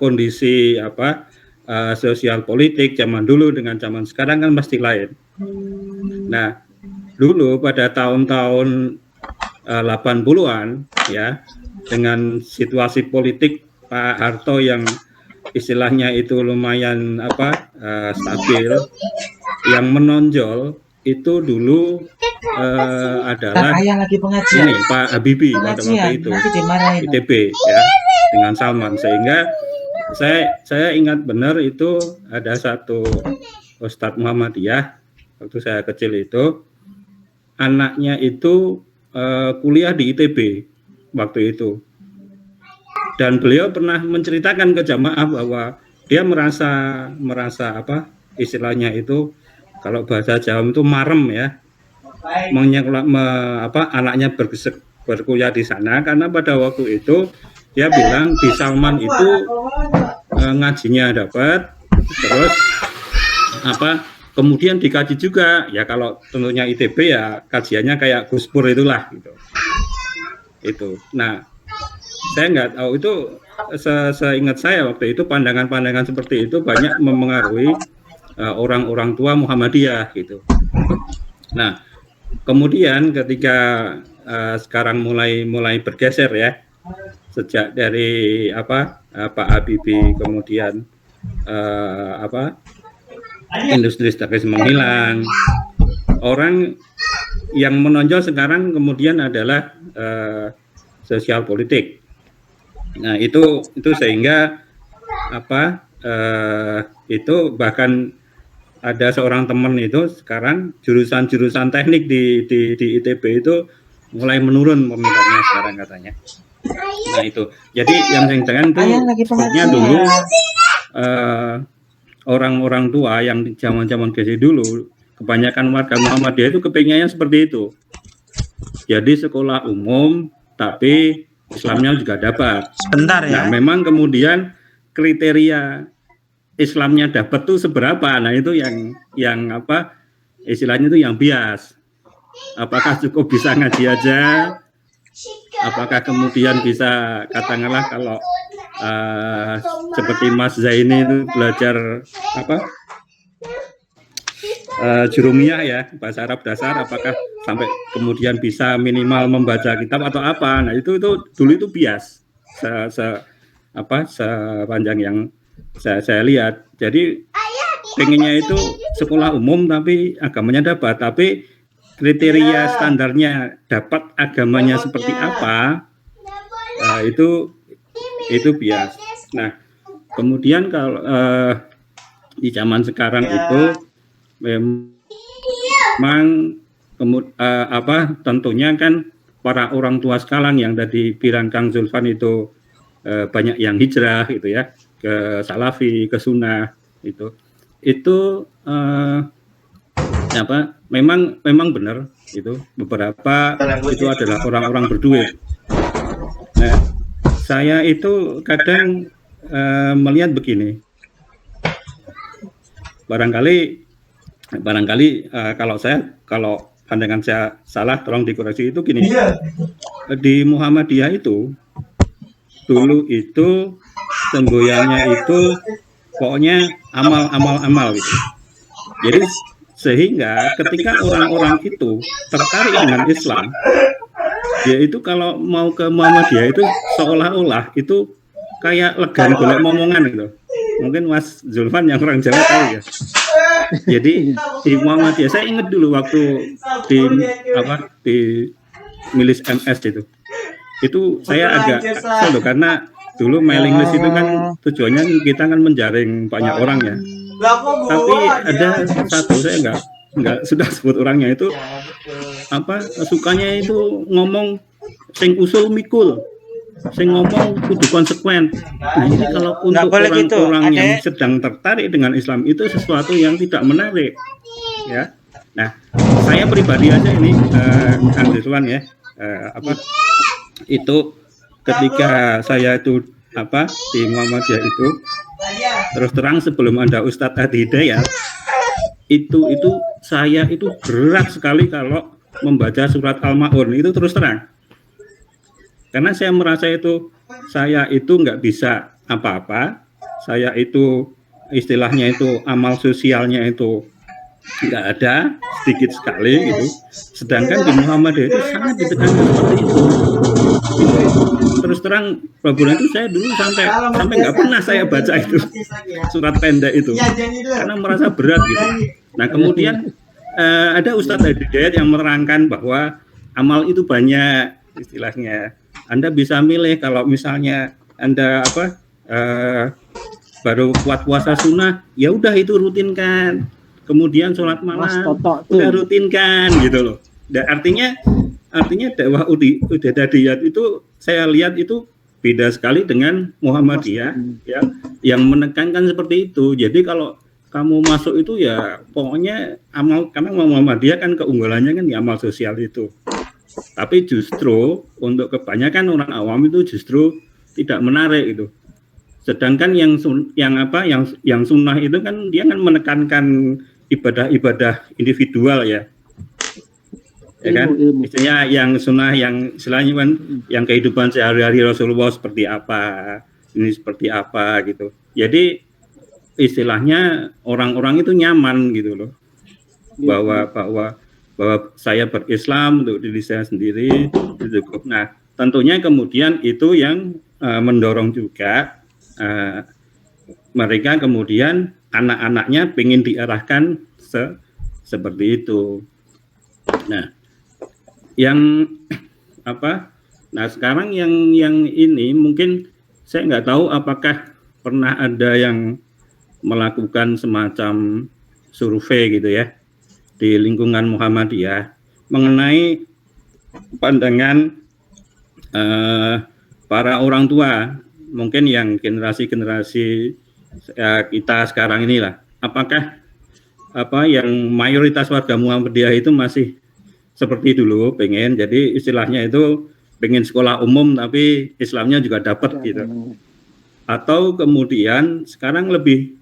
kondisi sosial politik zaman dulu dengan zaman sekarang kan pasti lain. Nah, dulu pada tahun-tahun 80-an ya, dengan situasi politik Pak Harto yang istilahnya itu lumayan stabil, yang menonjol itu dulu adalah ini Pak Habibie pada waktu itu, ITB ya, dengan Salman. Sehingga saya ingat benar itu ada satu Ustadz Muhammadiyah waktu saya kecil itu, anaknya itu kuliah di ITB waktu itu, dan beliau pernah menceritakan ke jamaah bahwa dia merasa istilahnya itu kalau bahasa Jawa itu marem ya, anaknya berkuliah di sana, karena pada waktu itu dia bilang di Salman itu ngajinya dapat, terus kemudian dikaji juga ya, kalau tentunya ITB ya kajiannya kayak Gus Pur itulah gitu. Itu. Nah, saya nggak tahu itu, seingat saya waktu itu pandangan-pandangan seperti itu banyak memengaruhi orang-orang tua Muhammadiyah gitu. Nah, kemudian ketika sekarang mulai bergeser ya, sejak dari Pak Habibie, kemudian industri strategis menghilang, orang yang menonjol sekarang kemudian adalah sosial politik. Nah, itu sehingga itu bahkan ada seorang teman itu sekarang jurusan teknik di ITB itu mulai menurun peminatnya sekarang katanya. Nah, itu. Jadi yang jangan itu sebetulnya dulu orang-orang tua yang zaman-zaman GC dulu, kebanyakan warga Muhammadiyah itu kepengennya seperti itu. Jadi sekolah umum tapi Islamnya juga dapat. Sebentar ya. Nah, memang kemudian kriteria Islamnya dapat tuh seberapa. Nah itu yang apa istilahnya itu yang bias. Apakah cukup bisa ngaji aja? Apakah kemudian bisa katakanlah kalau seperti Mas Zaini itu belajar apa jurumiyah ya, bahasa Arab dasar, apakah sampai kemudian bisa minimal membaca kitab atau apa? Nah itu dulu itu bias sepanjang yang saya lihat. Jadi pengennya itu sekolah umum tapi agamanya dapat, tapi kriteria standarnya dapat agamanya seperti apa, itu bias. Nah kemudian kalau di zaman sekarang itu memang tentunya kan para orang tua sekarang yang tadi bilang Kang Zulfan itu banyak yang hijrah gitu ya ke Salafi, ke Sunnah itu memang benar itu beberapa itu adalah orang-orang berduit. Nah, saya itu kadang melihat begini, barangkali kalau pandangan saya salah tolong dikoreksi. Itu gini, di Muhammadiyah itu dulu itu semboyannya itu pokoknya amal gitu. Jadi sehingga ketika orang-orang itu tertarik dengan Islam, dia itu kalau mau ke Muhammadiyah itu seolah-olah itu kayak legan golek momongan gitu. Mungkin Mas Zulfan yang orang Jawa tahu ya. Jadi di Muhammadiyah saya ingat dulu waktu di Milis MS itu saya agak kesel loh, karena dulu mailing list itu kan tujuannya kita kan menjaring banyak orang ya. Tapi ada satu, saya nggak sudah sebut orangnya, itu sukanya itu ngomong sing usul mikul, sing ngomong kudu konsekuen. Nah ini kalau untuk orang-orang yang sedang tertarik dengan Islam itu sesuatu yang tidak menarik ya. Nah saya pribadi aja ini Kang Rizwan ya, itu ketika saya itu di Muhammadiyah itu terus terang sebelum ada Ustadz Adi Hidayat itu saya itu berat sekali kalau membaca surat Al-Ma'un itu, terus terang. Karena saya merasa saya itu nggak bisa apa-apa, saya itu istilahnya itu amal sosialnya itu nggak ada, sedikit sekali gitu. Sedangkan di Muhammadiyah itu sangat ditekankan seperti itu. Terus terang, bulan itu saya dulu sampai nggak pernah saya baca itu surat pendek itu, karena merasa berat gitu. Nah kemudian ada Ustadz Hidayat yang menerangkan bahwa amal itu banyak, istilahnya Anda bisa milih. Kalau misalnya Anda baru kuat puasa sunnah, ya udah itu rutinkan. Kemudian sholat malam udah rutinkan gitu loh. Dan artinya dakwah Udadiyat itu saya lihat itu beda sekali dengan Muhammadiyah ya, yang menekankan seperti itu. Jadi kalau kamu masuk itu ya pokoknya amal, karena Muhammadiyah kan keunggulannya kan di amal sosial itu. Tapi justru untuk kebanyakan orang awam itu justru tidak menarik itu. Sedangkan yang sunnah itu kan dia kan menekankan ibadah-ibadah individual ya. Ya kan? Istilahnya yang sunnah, yang istilahnya kan yang kehidupan sehari-hari Rasulullah seperti apa, ini seperti apa gitu. Jadi istilahnya orang-orang itu nyaman gitu loh. Bahwa saya berislam untuk diri saya sendiri itu cukup. Nah, tentunya kemudian itu yang mendorong juga mereka kemudian anak-anaknya pengen diarahkan seperti itu. Nah, nah sekarang yang ini mungkin saya nggak tahu apakah pernah ada yang melakukan semacam survei gitu ya di lingkungan Muhammadiyah mengenai pandangan para orang tua, mungkin yang generasi kita sekarang inilah, apakah yang mayoritas warga Muhammadiyah itu masih seperti dulu, pengen jadi istilahnya itu pengen sekolah umum tapi Islamnya juga dapat gitu, atau kemudian sekarang lebih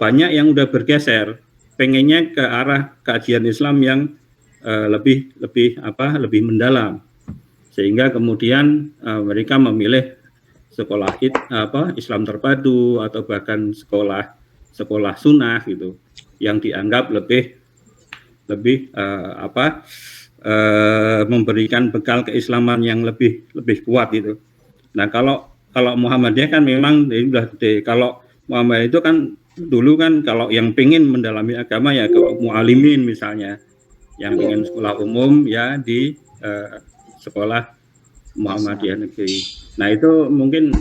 banyak yang udah bergeser, pengennya ke arah kajian Islam yang lebih mendalam, sehingga kemudian mereka memilih sekolah Islam terpadu atau bahkan sekolah sunnah gitu, yang dianggap lebih memberikan bekal keislaman yang lebih kuat gitu. Nah, kalau Muhammadiyah kan memang ini udah gede. Kalau Muhammadiyah itu kan dulu kan kalau yang pengen mendalami agama ya ke mualimin misalnya, yang pengen sekolah umum ya di sekolah Muhammadiyah negeri. Nah, itu mungkin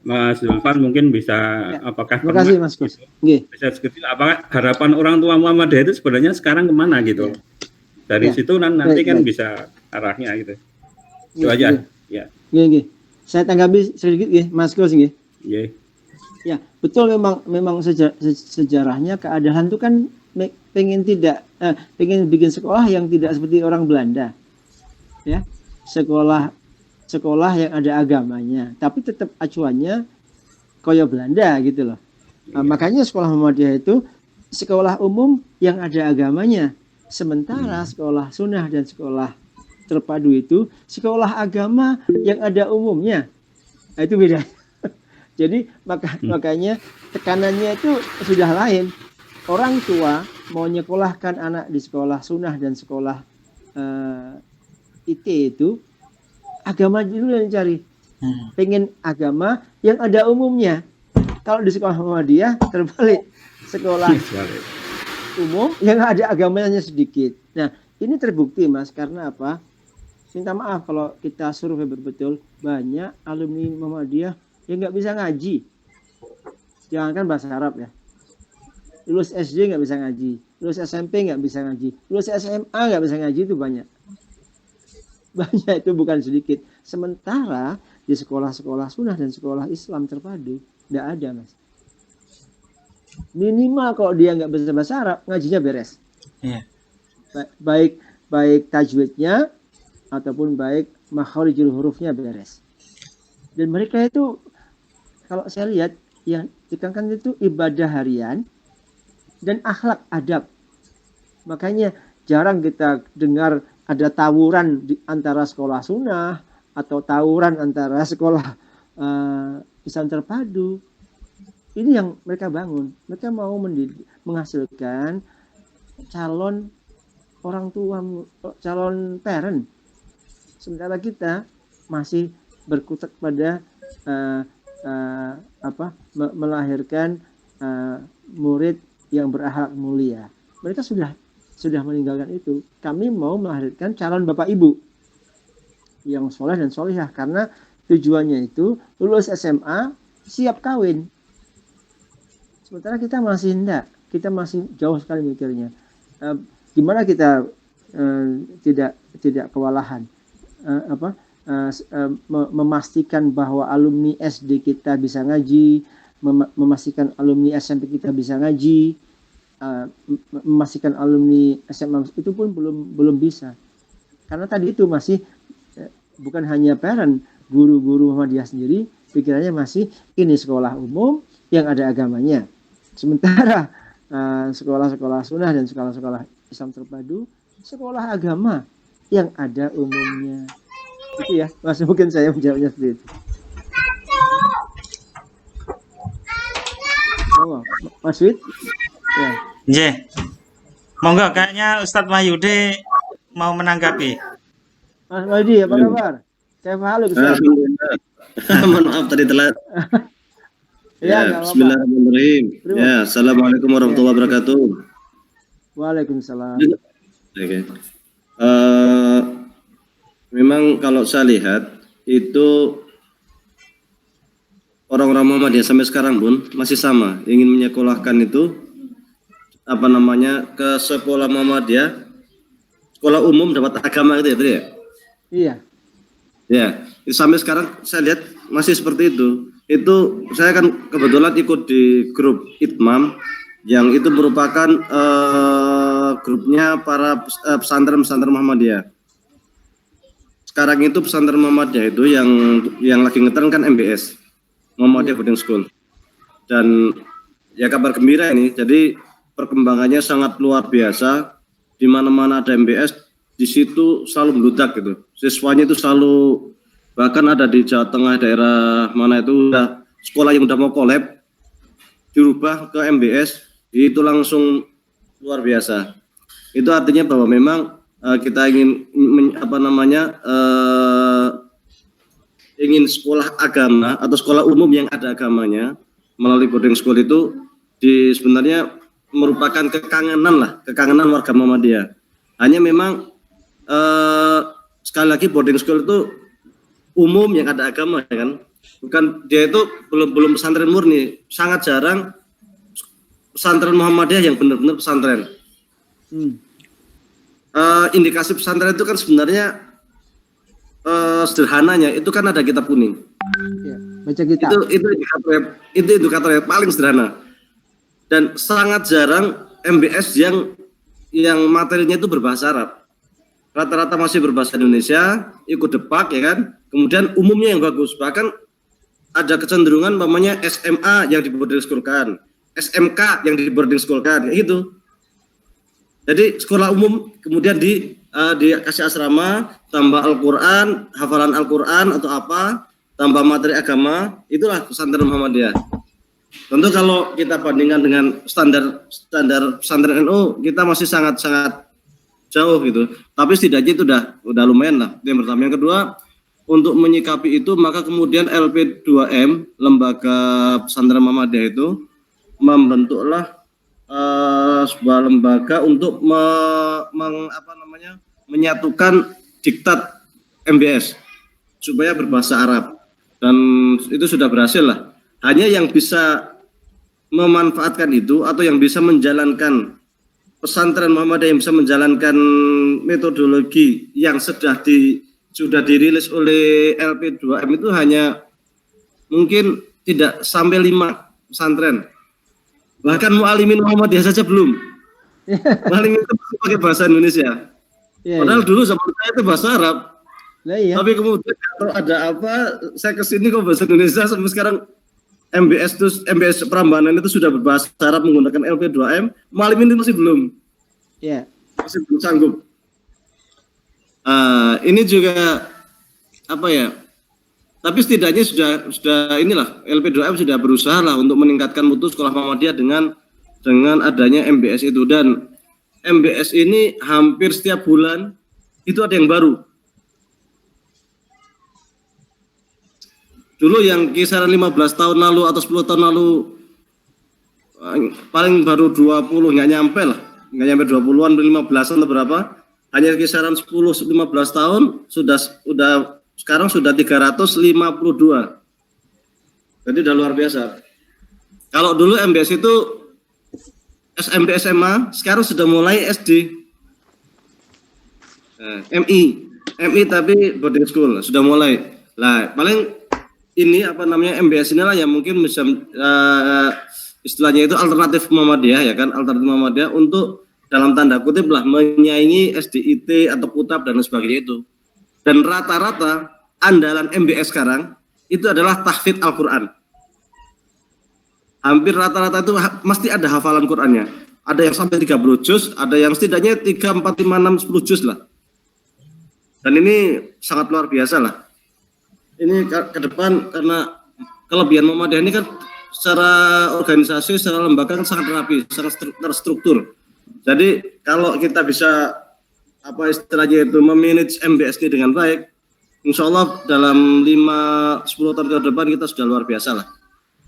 Mas Zulfan mungkin bisa apakah Terima kasih Mas Gus. bisa sekecil apakah harapan orang tua Muhammadiyah itu sebenarnya sekarang kemana gitu. Dari situ nanti kan bisa arahnya gitu. Itu aja. Ya. Saya tanggapi sedikit Mas Gus nggih. Ya, betul memang sejarahnya keadaan itu kan pengen bikin sekolah yang tidak seperti orang Belanda. Ya. Sekolah yang ada agamanya, tapi tetap acuannya koyo Belanda gitu loh. Makanya sekolah Muhammadiyah itu sekolah umum yang ada agamanya. Sementara sekolah sunnah dan sekolah terpadu itu sekolah agama yang ada umumnya. Nah, itu beda. Jadi makanya tekanannya itu sudah lain. Orang tua mau nyekolahkan anak di sekolah sunnah dan sekolah IT itu agama dulu yang dicari. Pengen agama yang ada umumnya. Kalau di sekolah Muhammadiyah terbalik. Sekolah umum yang ada agamanya sedikit. Nah, ini terbukti Mas, karena apa? Minta maaf kalau kita survei betul, banyak alumni Muhammadiyah yang nggak bisa ngaji. Jangankan bahasa Arab ya. Lulus SD nggak bisa ngaji, lulus SMP nggak bisa ngaji, lulus SMA nggak bisa ngaji, itu banyak. Banyak, itu bukan sedikit. Sementara di sekolah-sekolah sunnah dan sekolah Islam terpadu nggak ada Mas. Minimal kalau dia nggak bisa bahasa Arab, ngajinya beres. Baik tajwidnya ataupun baik makharijul hurufnya beres. Dan mereka itu kalau saya lihat yang ditekankan itu ibadah harian dan akhlak adab. Makanya jarang kita dengar ada tawuran di antara sekolah sunnah atau tawuran antara sekolah Islam terpadu. Ini yang mereka bangun. Mereka mau menghasilkan calon orang tua, calon parent. Sementara kita masih berkutat pada melahirkan murid yang berakhlak mulia. Mereka sudah meninggalkan itu. Kami mau melahirkan calon bapak ibu yang soleh dan solihah, karena tujuannya itu lulus SMA siap kawin. Sementara kita masih enggak, kita masih jauh sekali mikirnya. Gimana kita tidak kewalahan memastikan bahwa alumni SD kita bisa ngaji, memastikan alumni SMP kita bisa ngaji, memastikan alumni SMA itu pun belum bisa. Karena tadi itu masih bukan hanya parent, guru-guru Muhammadiyah sendiri pikirannya masih ini sekolah umum yang ada agamanya. Sementara sekolah-sekolah sunnah dan sekolah-sekolah Islam terpadu sekolah agama yang ada umumnya. Itu ya, Mas, mungkin saya menjawabnya seperti itu. Oh, Mas Wid? Ya. Monggo, kayaknya Ustadz Wahyudi mau menanggapi. Mas Wahyudi, apa kabar? Saya paham Ustaz. Mohon maaf tadi telat. Ya, bismillahirrahmanirrahim. Ya, assalamualaikum warahmatullahi wabarakatuh. Waalaikumsalam. Oke. Memang kalau saya lihat itu orang-orang Muhammadiyah sampai sekarang pun masih sama, ingin menyekolahkan itu ke sekolah Muhammadiyah, sekolah umum dapat agama gitu ya. Iya. Ya, sampai sekarang saya lihat masih seperti itu. Itu saya kan kebetulan ikut di grup Itmam yang itu merupakan grupnya para pesantren-pesantren Muhammadiyah. Sekarang itu pesantren Muhammadiyah itu yang lagi ngetren kan MBS, Muhammadiyah Boarding School. Dan ya kabar gembira ini. Jadi perkembangannya sangat luar biasa. Di mana-mana ada MBS, di situ selalu meludak gitu. Siswanya itu selalu, bahkan ada di Jawa Tengah daerah mana itu udah sekolah yang udah mau collab dirubah ke MBS, itu langsung luar biasa. Itu artinya bahwa memang kita ingin ingin sekolah agama atau sekolah umum yang ada agamanya melalui boarding school itu sebenarnya merupakan kekangenan warga Muhammadiyah. Hanya memang sekali lagi boarding school itu umum yang ada agama, ya kan? Bukan, dia itu belum pesantren murni. Sangat jarang pesantren Muhammadiyah yang benar-benar pesantren. Indikasi pesantren itu kan sebenarnya sederhananya itu kan ada kitab kuning. Ya, baca kitab. Itu indikator yang paling sederhana. Dan sangat jarang MBS yang materinya itu berbahasa Arab. Rata-rata masih berbahasa Indonesia, ikut depak, ya kan. Kemudian umumnya yang bagus. Bahkan ada kecenderungan namanya SMA yang di boarding school-kan, SMK yang di boarding school-kan, kayak gitu. Jadi sekolah umum kemudian dikasih asrama, tambah Al-Quran, hafalan Al-Quran atau apa, tambah materi agama, itulah pesantren Muhammadiyah. Tentu kalau kita bandingkan dengan standar pesantren NU, kita masih sangat jauh gitu. Tapi setidaknya itu udah lumayan lah. Itu yang pertama. Yang kedua, untuk menyikapi itu maka kemudian LP2M, Lembaga Pesantren Muhammadiyah itu membentuklah sebuah lembaga untuk menyatukan diktat MBS supaya berbahasa Arab, dan itu sudah berhasil lah. Hanya yang bisa memanfaatkan itu atau yang bisa menjalankan pesantren Muhammadiyah, yang bisa menjalankan metodologi yang sudah dirilis oleh LP2M itu hanya mungkin tidak sampai 5 pesantren. Bahkan Mu'alimin Muhammadiyah saja belum. Mu'alimin itu pakai bahasa Indonesia. Padahal dulu zaman saya itu bahasa Arab. Iya. Tapi kemudian kalau ada apa, saya kesini kok bahasa Indonesia. Sampai sekarang MBS Prambanan itu sudah berbahasa Arab menggunakan LP2M. Mu'alimin itu masih belum. Iya. Masih belum sanggup. Ini juga apa ya? Tapi setidaknya sudah inilah LP2M sudah berusaha lah untuk meningkatkan mutu sekolah Muhammadiyah dengan adanya MBS itu, dan MBS ini hampir setiap bulan itu ada yang baru. Dulu yang kisaran 15 tahun lalu atau 10 tahun lalu paling baru 20, nggak nyampe 20-an, 15-an atau berapa, hanya kisaran 10-15 tahun sudah sekarang sudah 352. Jadi udah luar biasa. Kalau dulu MBS itu SMP SMA, sekarang sudah mulai SD. MI tapi boarding school sudah mulai. Lah, paling ini MBS inilah yang mungkin bisa istilahnya itu alternatif Muhammadiyah, ya kan, alternatif Muhammadiyah untuk dalam tanda kutip lah menyaingi SDIT atau PUTAB dan sebagainya itu. Dan rata-rata andalan MBS sekarang itu adalah tahfidz Al-Quran. Hampir rata-rata itu mesti ada hafalan Qurannya. Ada yang sampai 30 juz, ada yang setidaknya 3, 4, 5, 6, 10 juz lah. Dan ini sangat luar biasa lah. Ini ke depan, karena kelebihan Muhammadiyah ini kan secara organisasi, secara lembaga kan sangat rapi, sangat terstruktur. Jadi kalau kita bisa istilahnya itu memanage MBS ini dengan baik, insya Allah dalam 5-10 tahun ke depan kita sudah luar biasa lah.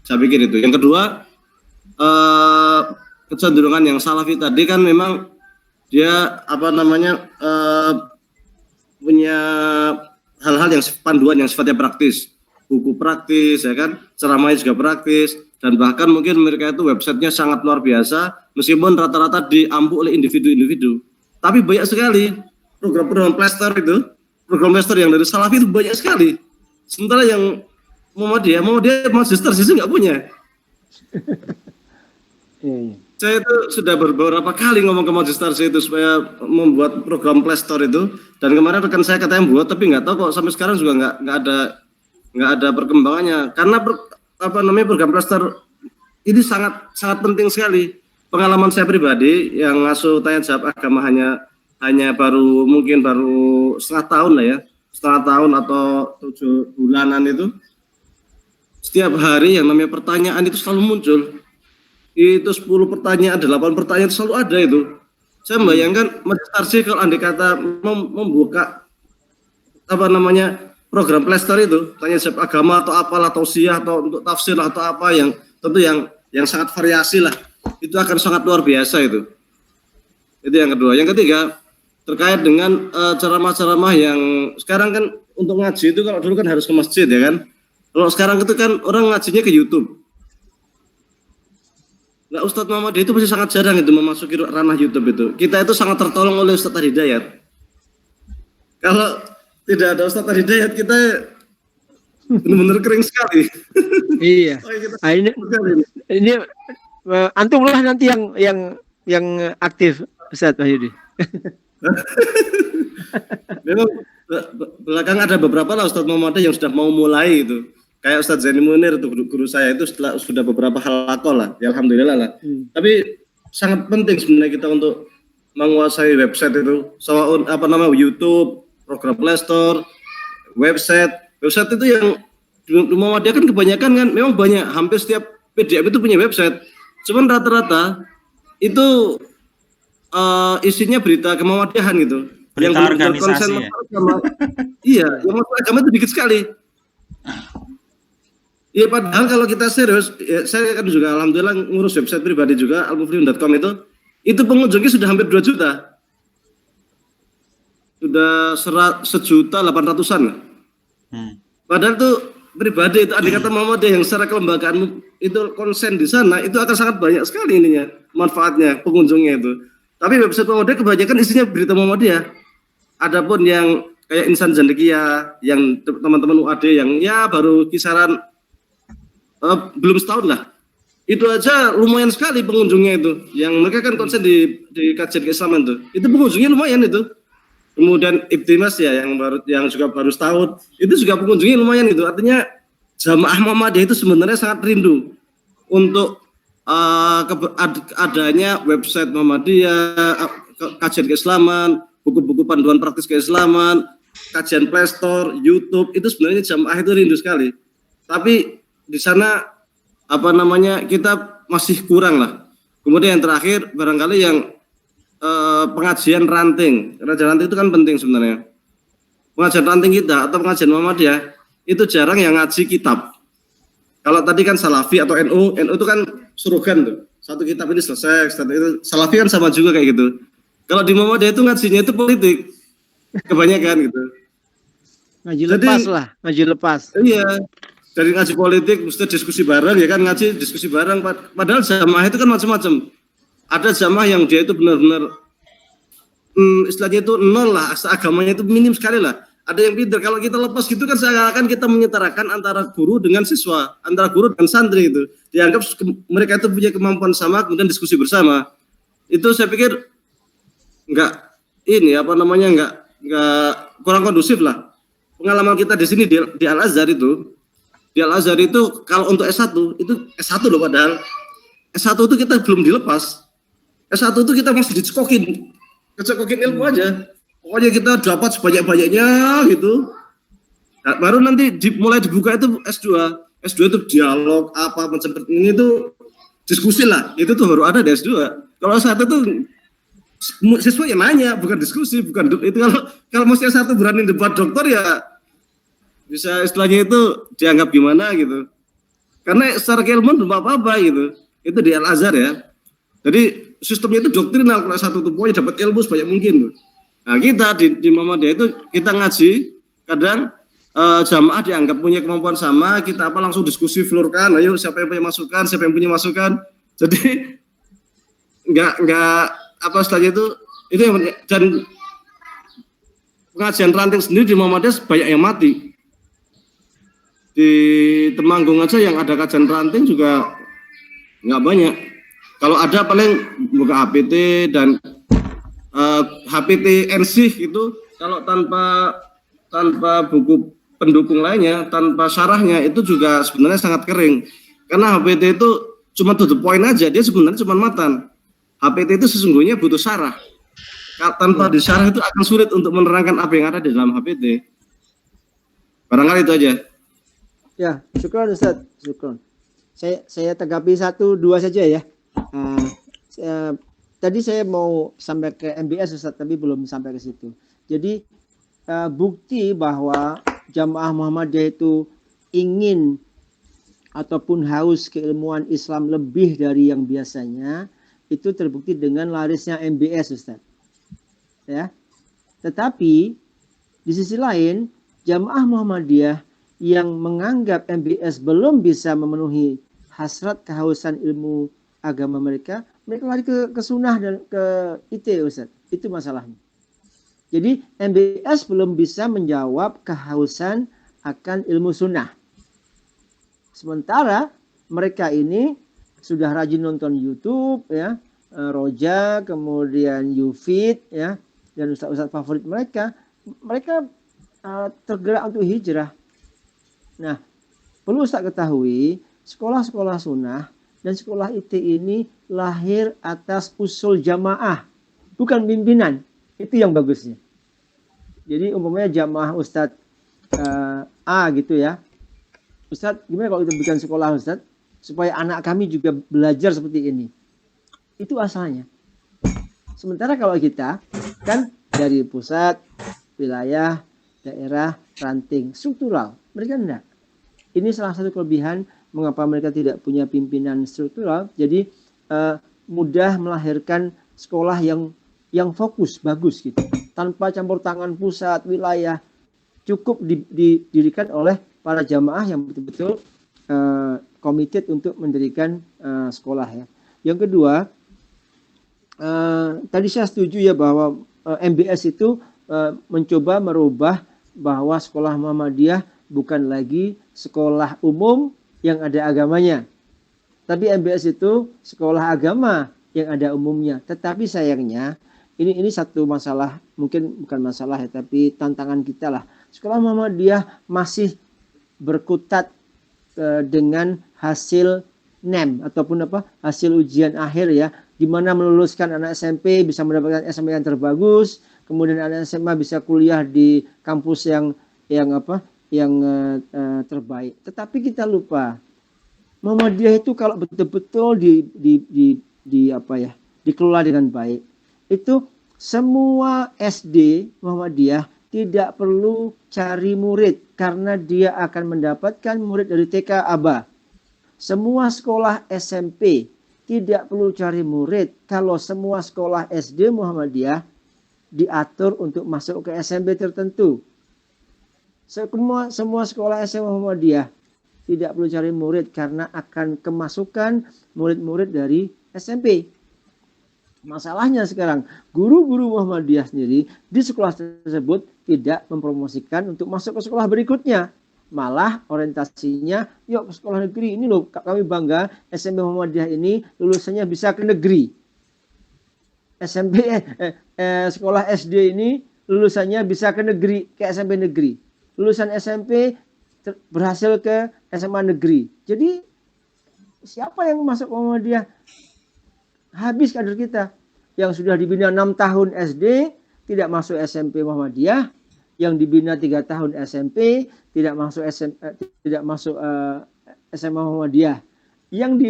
Saya pikir itu. Yang kedua, kecenderungan yang salafi tadi kan memang dia punya hal-hal yang panduan yang sifatnya praktis, buku praktis, ya kan, ceramahnya juga praktis, dan bahkan mungkin mereka itu websitenya sangat luar biasa, meskipun rata-rata diampu oleh individu-individu. Tapi banyak sekali program-program plaster itu, program plaster yang dari salafi itu banyak sekali. Sementara yang Muhammadiyah magister sih nggak punya. Saya itu sudah beberapa kali ngomong ke magister itu supaya membuat program plaster itu, dan kemarin rekan saya katanya buat, tapi nggak tahu kok sampai sekarang juga nggak ada perkembangannya, karena program plaster ini sangat sangat penting sekali. Pengalaman saya pribadi yang ngasuh tanya jawab agama hanya mungkin baru setengah tahun lah ya, setengah tahun atau 7 bulanan itu. Setiap hari yang namanya pertanyaan itu selalu muncul. Itu 10 pertanyaan, 8 pertanyaan selalu ada itu. Saya membayangkan Mas Arsi kalau andai kata membuka program Playstore itu, tanya jawab agama atau apalah, tausiah atau untuk tafsir atau apa yang tentu yang sangat variasi lah. Itu akan sangat luar biasa itu. Itu yang kedua. Yang ketiga, terkait dengan ceramah-ceramah yang sekarang kan untuk ngaji itu kalau dulu kan harus ke masjid ya kan. Kalau sekarang itu kan orang ngajinya ke YouTube. Nah, Ustadz Muhammad itu masih sangat jarang itu memasuki ranah YouTube itu. Kita itu sangat tertolong oleh Ustadz Hidayat. Kalau tidak ada Ustadz Hidayat, kita benar-benar kering sekali. Iya. Ini antum lah nanti yang aktif, Ustadz Wahyudi. Memang belakang ada beberapa lah Ustadz Muhammad yang sudah mau mulai itu. Kayak Ustadz Zaini Munir itu guru saya itu sudah beberapa halakoh lah, ya alhamdulillah lah. Tapi sangat penting sebenarnya kita untuk menguasai website itu, YouTube, program Playstore, website itu yang di Muhammadiyah kan kebanyakan kan memang banyak, hampir setiap PDF itu punya website. Cuman rata-rata itu isinya berita ke-Muhammadiyahan gitu. Berita organisasi ya. Iya, yang masalah agama itu dikit sekali. Iya, padahal kalau kita serius, ya, saya kan juga alhamdulillah ngurus website pribadi juga, almuflihun.com itu pengunjungnya sudah hampir 2 juta. Sudah 1.800.000-an lah. Padahal tuh pribadi itu, andai kata Muhammadiyah yang secara kelembagaan itu konsen di sana, itu akan sangat banyak sekali ininya, manfaatnya, pengunjungnya itu. Tapi website Muhammadiyah kebanyakan isinya berita Muhammadiyah. Adapun yang kayak Insan Jandekia, yang teman-teman UAD yang ya baru kisaran belum setahun lah, itu aja lumayan sekali pengunjungnya itu. Yang mereka kan konsen di kajian keislaman tuh, itu pengunjungnya lumayan itu. Kemudian Ibtimas ya yang juga baru setahun, itu juga pengunjungnya lumayan itu. Artinya jamaah Muhammadiyah itu sebenarnya sangat rindu untuk adanya website Muhammadiyah, kajian keislaman, buku-buku panduan praktis keislaman, kajian Playstore, YouTube, itu sebenarnya jamaah itu rindu sekali. Tapi di sana kita masih kurang lah. Kemudian yang terakhir barangkali yang pengajian ranting. Pengajian ranting itu kan penting sebenarnya. Pengajian ranting kita atau pengajian Muhammadiyah itu jarang yang ngaji kitab. Kalau tadi kan Salafi atau NU itu kan surugan tuh. Satu kitab ini selesai, itu Salafi kan sama juga kayak gitu. Kalau di Muhammadiyah itu ngajinya itu politik. Kebanyakan gitu. Ngaji lepas lah, ngaji lepas. Iya. Dari ngaji politik, mesti diskusi bareng ya kan, ngaji diskusi bareng. Padahal jamaah itu kan macam-macam. Ada jamaah yang dia itu benar-benar istilahnya itu nol lah, agamanya itu minim sekali lah. Ada yang pintar. Kalau kita lepas gitu kan seakan-akan kita menyetarakan antara guru dengan siswa, antara guru dan santri itu. Dianggap mereka itu punya kemampuan sama, kemudian diskusi bersama. Itu saya pikir enggak kurang kondusif lah. Pengalaman kita di sini di Al-Azhar itu. Di Al-Azhar itu kalau untuk S1 itu S1 loh, padahal S1 itu kita belum dilepas. S1 itu kita masih dicekokin ilmu aja. Pokoknya kita dapat sebanyak-banyaknya gitu. Nah, baru nanti mulai dibuka itu S2. S2 itu dialog apa macam ini itu diskusi lah. Itu tuh baru ada di S2. Kalau S1 itu siswa yang nanya, bukan diskusi, bukan itu. Kalau mesti S1 berani debat dokter ya bisa istilahnya itu dianggap gimana gitu. Karena secara keilmuan belum apa-apa gitu. Itu di Al-Azhar ya. Jadi sistemnya itu doktrinal. Kalau satu itu pokoknya dapat ilmu sebanyak mungkin. Nah kita di Muhammadiyah itu kita ngaji, kadang jamaah dianggap punya kemampuan sama, kita langsung diskusi flurkan, ayo siapa yang punya masukan. Jadi enggak istilahnya itu yang, dan pengajian ranting sendiri di Muhammadiyah banyak yang mati. Di Temanggung aja yang ada kajian ranting juga nggak banyak. Kalau ada paling buka HPT dan HPT NC itu kalau tanpa buku pendukung lainnya, tanpa syarahnya itu juga sebenarnya sangat kering. Karena HPT itu cuma to the point aja, dia sebenarnya cuma matan. HPT itu sesungguhnya butuh syarah. Tanpa disyarah itu akan sulit untuk menerangkan apa yang ada di dalam HPT. Barangkali itu aja. Ya, syukron Ustaz. Syukron. Saya tanggapi 1-2 saja ya. Tadi saya mau sampai ke MBS Ustaz, tapi belum sampai ke situ. Jadi bukti bahwa Jamaah Muhammadiyah itu ingin ataupun haus keilmuan Islam lebih dari yang biasanya, itu terbukti dengan larisnya MBS Ustaz. Ya. Tetapi di sisi lain, Jamaah Muhammadiyah yang menganggap MBS belum bisa memenuhi hasrat kehausan ilmu agama mereka lari ke sunnah dan ke IT Ustaz. Itu masalahnya. Jadi MBS belum bisa menjawab kehausan akan ilmu sunnah. Sementara mereka ini sudah rajin nonton YouTube ya, Roja, kemudian Yufid ya, dan ustaz-ustaz favorit mereka tergerak untuk hijrah. Nah, perlu Ustaz ketahui, sekolah-sekolah sunnah dan sekolah IT ini lahir atas usul jamaah, bukan pimpinan. Itu yang bagusnya. Jadi umpamanya jamaah Ustadz A gitu ya. Ustadz, gimana kalau kita bikin sekolah Ustadz? Supaya anak kami juga belajar seperti ini. Itu asalnya. Sementara kalau kita kan dari pusat, wilayah, daerah, ranting, struktural. Mereka enggak. Ini salah satu kelebihan mengapa mereka tidak punya pimpinan struktural. Jadi mudah melahirkan sekolah yang fokus, bagus gitu. Tanpa campur tangan pusat, wilayah, cukup didirikan oleh para jamaah yang betul-betul committed untuk mendirikan sekolah ya. Yang kedua, tadi saya setuju ya bahwa MBS itu mencoba merubah bahwa sekolah Muhammadiyah bukan lagi sekolah umum yang ada agamanya. Tapi MBS itu sekolah agama yang ada umumnya. Tetapi sayangnya ini satu masalah, mungkin bukan masalah ya, tapi tantangan kita lah. Sekolah Muhammadiyah masih berkutat dengan hasil NEM ataupun hasil ujian akhir ya, di mana meluluskan anak SMP bisa mendapatkan SMP yang terbagus, kemudian anak SMA bisa kuliah di kampus yang terbaik. Tetapi kita lupa Muhammadiyah itu kalau betul-betul dikelola dengan baik, itu semua SD Muhammadiyah tidak perlu cari murid karena dia akan mendapatkan murid dari TK ABA. Semua sekolah SMP tidak perlu cari murid kalau semua sekolah SD Muhammadiyah diatur untuk masuk ke SMP tertentu. Semua sekolah SMP Muhammadiyah tidak perlu cari murid karena akan kemasukan murid-murid dari SMP. Masalahnya sekarang, guru-guru Muhammadiyah sendiri di sekolah tersebut tidak mempromosikan untuk masuk ke sekolah berikutnya. Malah orientasinya, yuk ke sekolah negeri. Ini loh, kami bangga SMP Muhammadiyah ini lulusannya bisa ke negeri. Sekolah SD ini lulusannya bisa ke negeri, ke SMP negeri. Lulusan SMP berhasil ke SMA negeri. Jadi siapa yang masuk Muhammadiyah? Habis kader kita yang sudah dibina 6 tahun SD tidak masuk SMP Muhammadiyah, yang dibina 3 tahun SMP tidak masuk SMA Muhammadiyah, yang di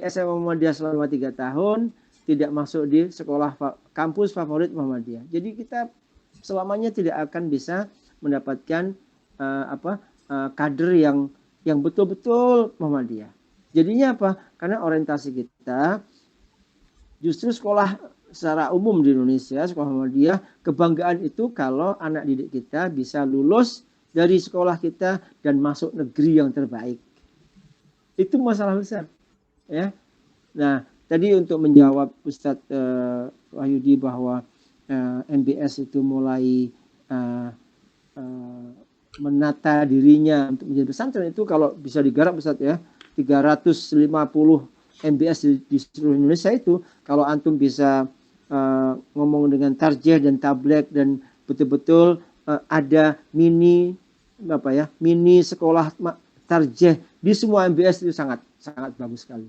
SMA Muhammadiyah selama 3 tahun tidak masuk di sekolah kampus favorit Muhammadiyah. Jadi kita selamanya tidak akan bisa mendapatkan kader yang betul-betul Muhammadiyah. Jadinya apa? Karena orientasi kita justru sekolah secara umum di Indonesia, sekolah Muhammadiyah, kebanggaan itu kalau anak didik kita bisa lulus dari sekolah kita dan masuk negeri yang terbaik. Itu masalah besar. Ya. Nah, tadi untuk menjawab Ustadz Wahyudi bahwa MBS itu mulai menata dirinya untuk menjadi pesantren, itu kalau bisa digarap Ustadz ya, 350 MBS di seluruh Indonesia itu, kalau antum bisa ngomong dengan tarjih dan tablek dan betul-betul ada mini sekolah tarjih di semua MBS, itu sangat bagus sekali.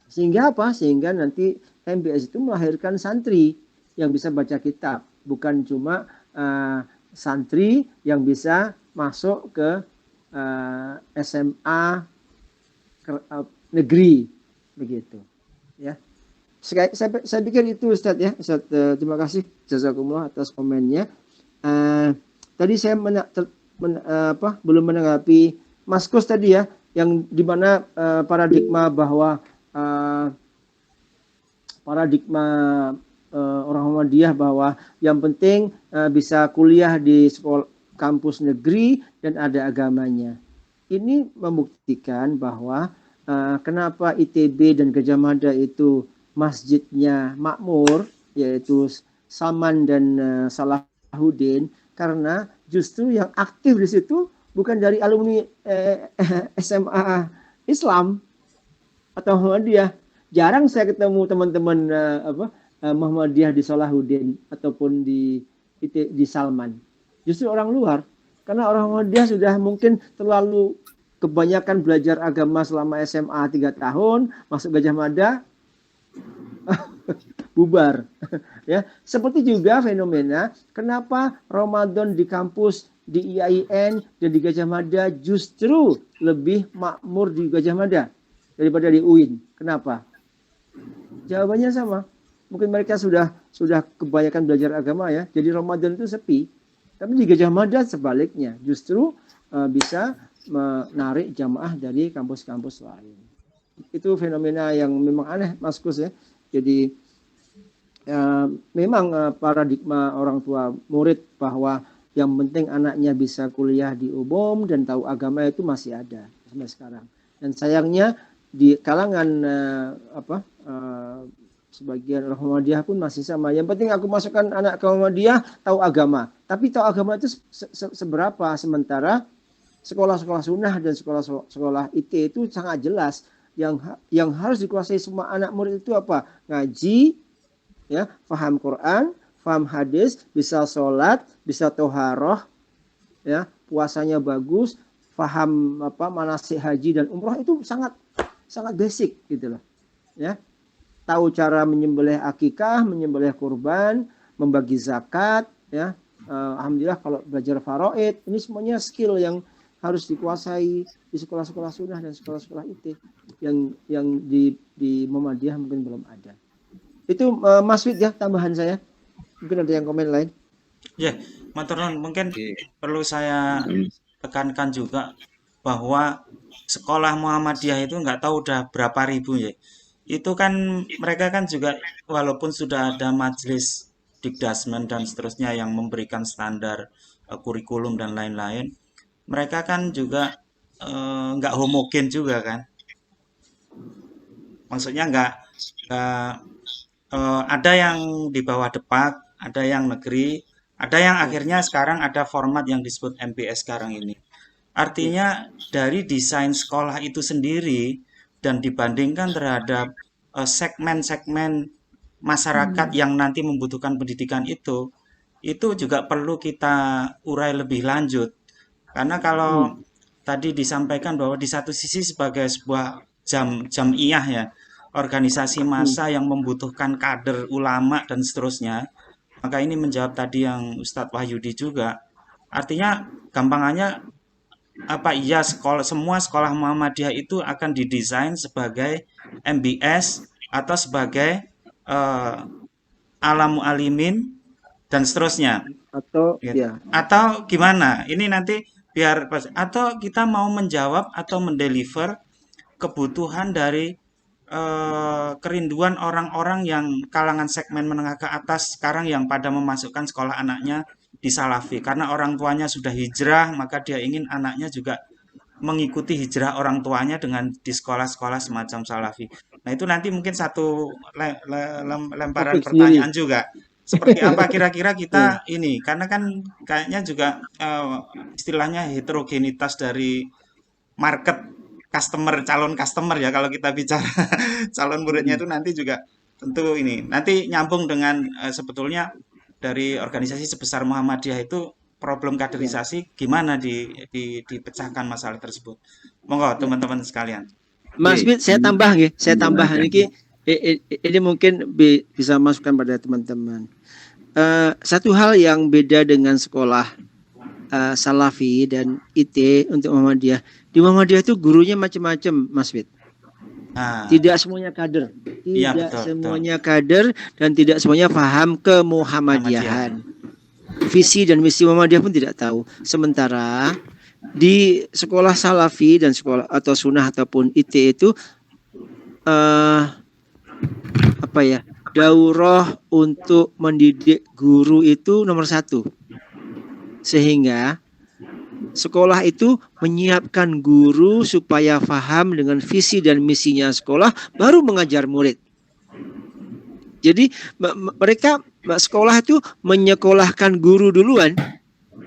Sehingga apa? Sehingga nanti MBS itu melahirkan santri yang bisa baca kitab, bukan cuma santri yang bisa masuk ke SMA negeri begitu. Ya, saya pikir itu Ustadz ya. Ustadz, terima kasih jazakumullah atas komennya. Tadi saya belum menanggapi Mas Kus tadi ya, yang dimana paradigma bahwa paradigma orang Muhammadiyah bahwa yang penting bisa kuliah di sekolah kampus negeri dan ada agamanya. Ini membuktikan bahwa kenapa ITB dan Gajah Mada itu masjidnya makmur, yaitu Salman dan Salahuddin, karena justru yang aktif di situ bukan dari alumni SMA Islam atau Muhammadiyah. Jarang saya ketemu teman-teman Muhammadiyah di Salahuddin ataupun di Salman. Justru orang luar. Karena orang Muhammadiyah sudah mungkin terlalu kebanyakan belajar agama selama SMA 3 tahun, masuk Gajah Mada, bubar. Ya, seperti juga fenomena kenapa Ramadan di kampus di IAIN dan di Gajah Mada justru lebih makmur di Gajah Mada daripada di UIN. Kenapa? Jawabannya sama. Mungkin mereka sudah kebanyakan belajar agama ya. Jadi Ramadan itu sepi. Tapi di Gajah Mada sebaliknya, justru bisa menarik jamaah dari kampus-kampus lain. Itu fenomena yang memang aneh, Mas Kus ya. Jadi memang paradigma orang tua murid bahwa yang penting anaknya bisa kuliah di umum dan tahu agama itu masih ada sampai sekarang. Dan sayangnya di kalangan sebagian orang Muhammadiyah pun masih sama. Yang penting aku masukkan anak ke Muhammadiyah tahu agama. Tapi tahu agama itu seberapa, sementara sekolah-sekolah sunnah dan sekolah-sekolah IT itu sangat jelas yang harus dikuasai semua anak murid itu apa? Ngaji, ya, paham Quran, paham hadis, bisa sholat, bisa toharoh, ya, puasanya bagus, paham manasik haji dan umroh, itu sangat basic gitu loh, ya. Tahu cara menyembelih akikah, menyembelih kurban, membagi zakat, ya. Alhamdulillah kalau belajar faraid, ini semuanya skill yang harus dikuasai di sekolah-sekolah sunnah dan sekolah-sekolah IT yang di Muhammadiyah mungkin belum ada. Itu Mas Wid ya, tambahan saya. Mungkin ada yang komen lain. Ya, matur nuwun. Mungkin perlu saya tekankan juga bahwa sekolah Muhammadiyah itu nggak tahu udah berapa ribu ya. Itu kan mereka kan juga walaupun sudah ada majelis Dikdasmen dan seterusnya yang memberikan standar kurikulum dan lain-lain, mereka kan juga nggak homogen juga kan. Maksudnya nggak ada yang di bawah Depak, ada yang negeri, ada yang akhirnya sekarang ada format yang disebut MBS sekarang ini. Artinya dari desain sekolah itu sendiri dan dibandingkan terhadap segmen-segmen masyarakat yang nanti membutuhkan pendidikan itu juga perlu kita urai lebih lanjut. Karena kalau tadi disampaikan bahwa di satu sisi sebagai sebuah jamiyah ya, organisasi massa yang membutuhkan kader ulama dan seterusnya, maka ini menjawab tadi yang Ustadz Wahyudi juga. Artinya gampangannya iya semua sekolah Muhammadiyah itu akan didesain sebagai MBS atau sebagai alamu alimin dan seterusnya. Atau gitu. ya. Atau gimana? Ini nanti biar atau kita mau menjawab atau mendeliver kebutuhan dari kerinduan orang-orang yang kalangan segmen menengah ke atas sekarang yang pada memasukkan sekolah anaknya di Salafi karena orang tuanya sudah hijrah, maka dia ingin anaknya juga mengikuti hijrah orang tuanya dengan di sekolah-sekolah semacam Salafi. Nah, itu nanti mungkin satu lemparan pertanyaan juga. Seperti apa kira-kira kita ini? Karena kan kayaknya juga istilahnya heterogenitas dari market calon customer ya kalau kita bicara calon muridnya itu nanti juga tentu ini nanti nyambung dengan sebetulnya dari organisasi sebesar Muhammadiyah itu problem kaderisasi gimana dipecahkan masalah tersebut. Monggo teman-teman sekalian. Mas Bit, saya tambah nggih, saya tambah ini mungkin bisa masukkan pada teman-teman. Satu hal yang beda dengan sekolah Salafi dan IT untuk Muhammadiyah. Di Muhammadiyah itu gurunya macam-macam, Mas Bit. Tidak semuanya kader, tidak semuanya kader dan tidak semuanya paham kemuhammadiyahan. Visi dan misi Muhammadiyah pun tidak tahu. Sementara di sekolah Salafi dan sekolah atau Sunnah ataupun IT itu daurah untuk mendidik guru itu nomor 1. Sehingga sekolah itu menyiapkan guru supaya paham dengan visi dan misinya sekolah, baru mengajar murid. Jadi mereka sekolah itu menyekolahkan guru duluan,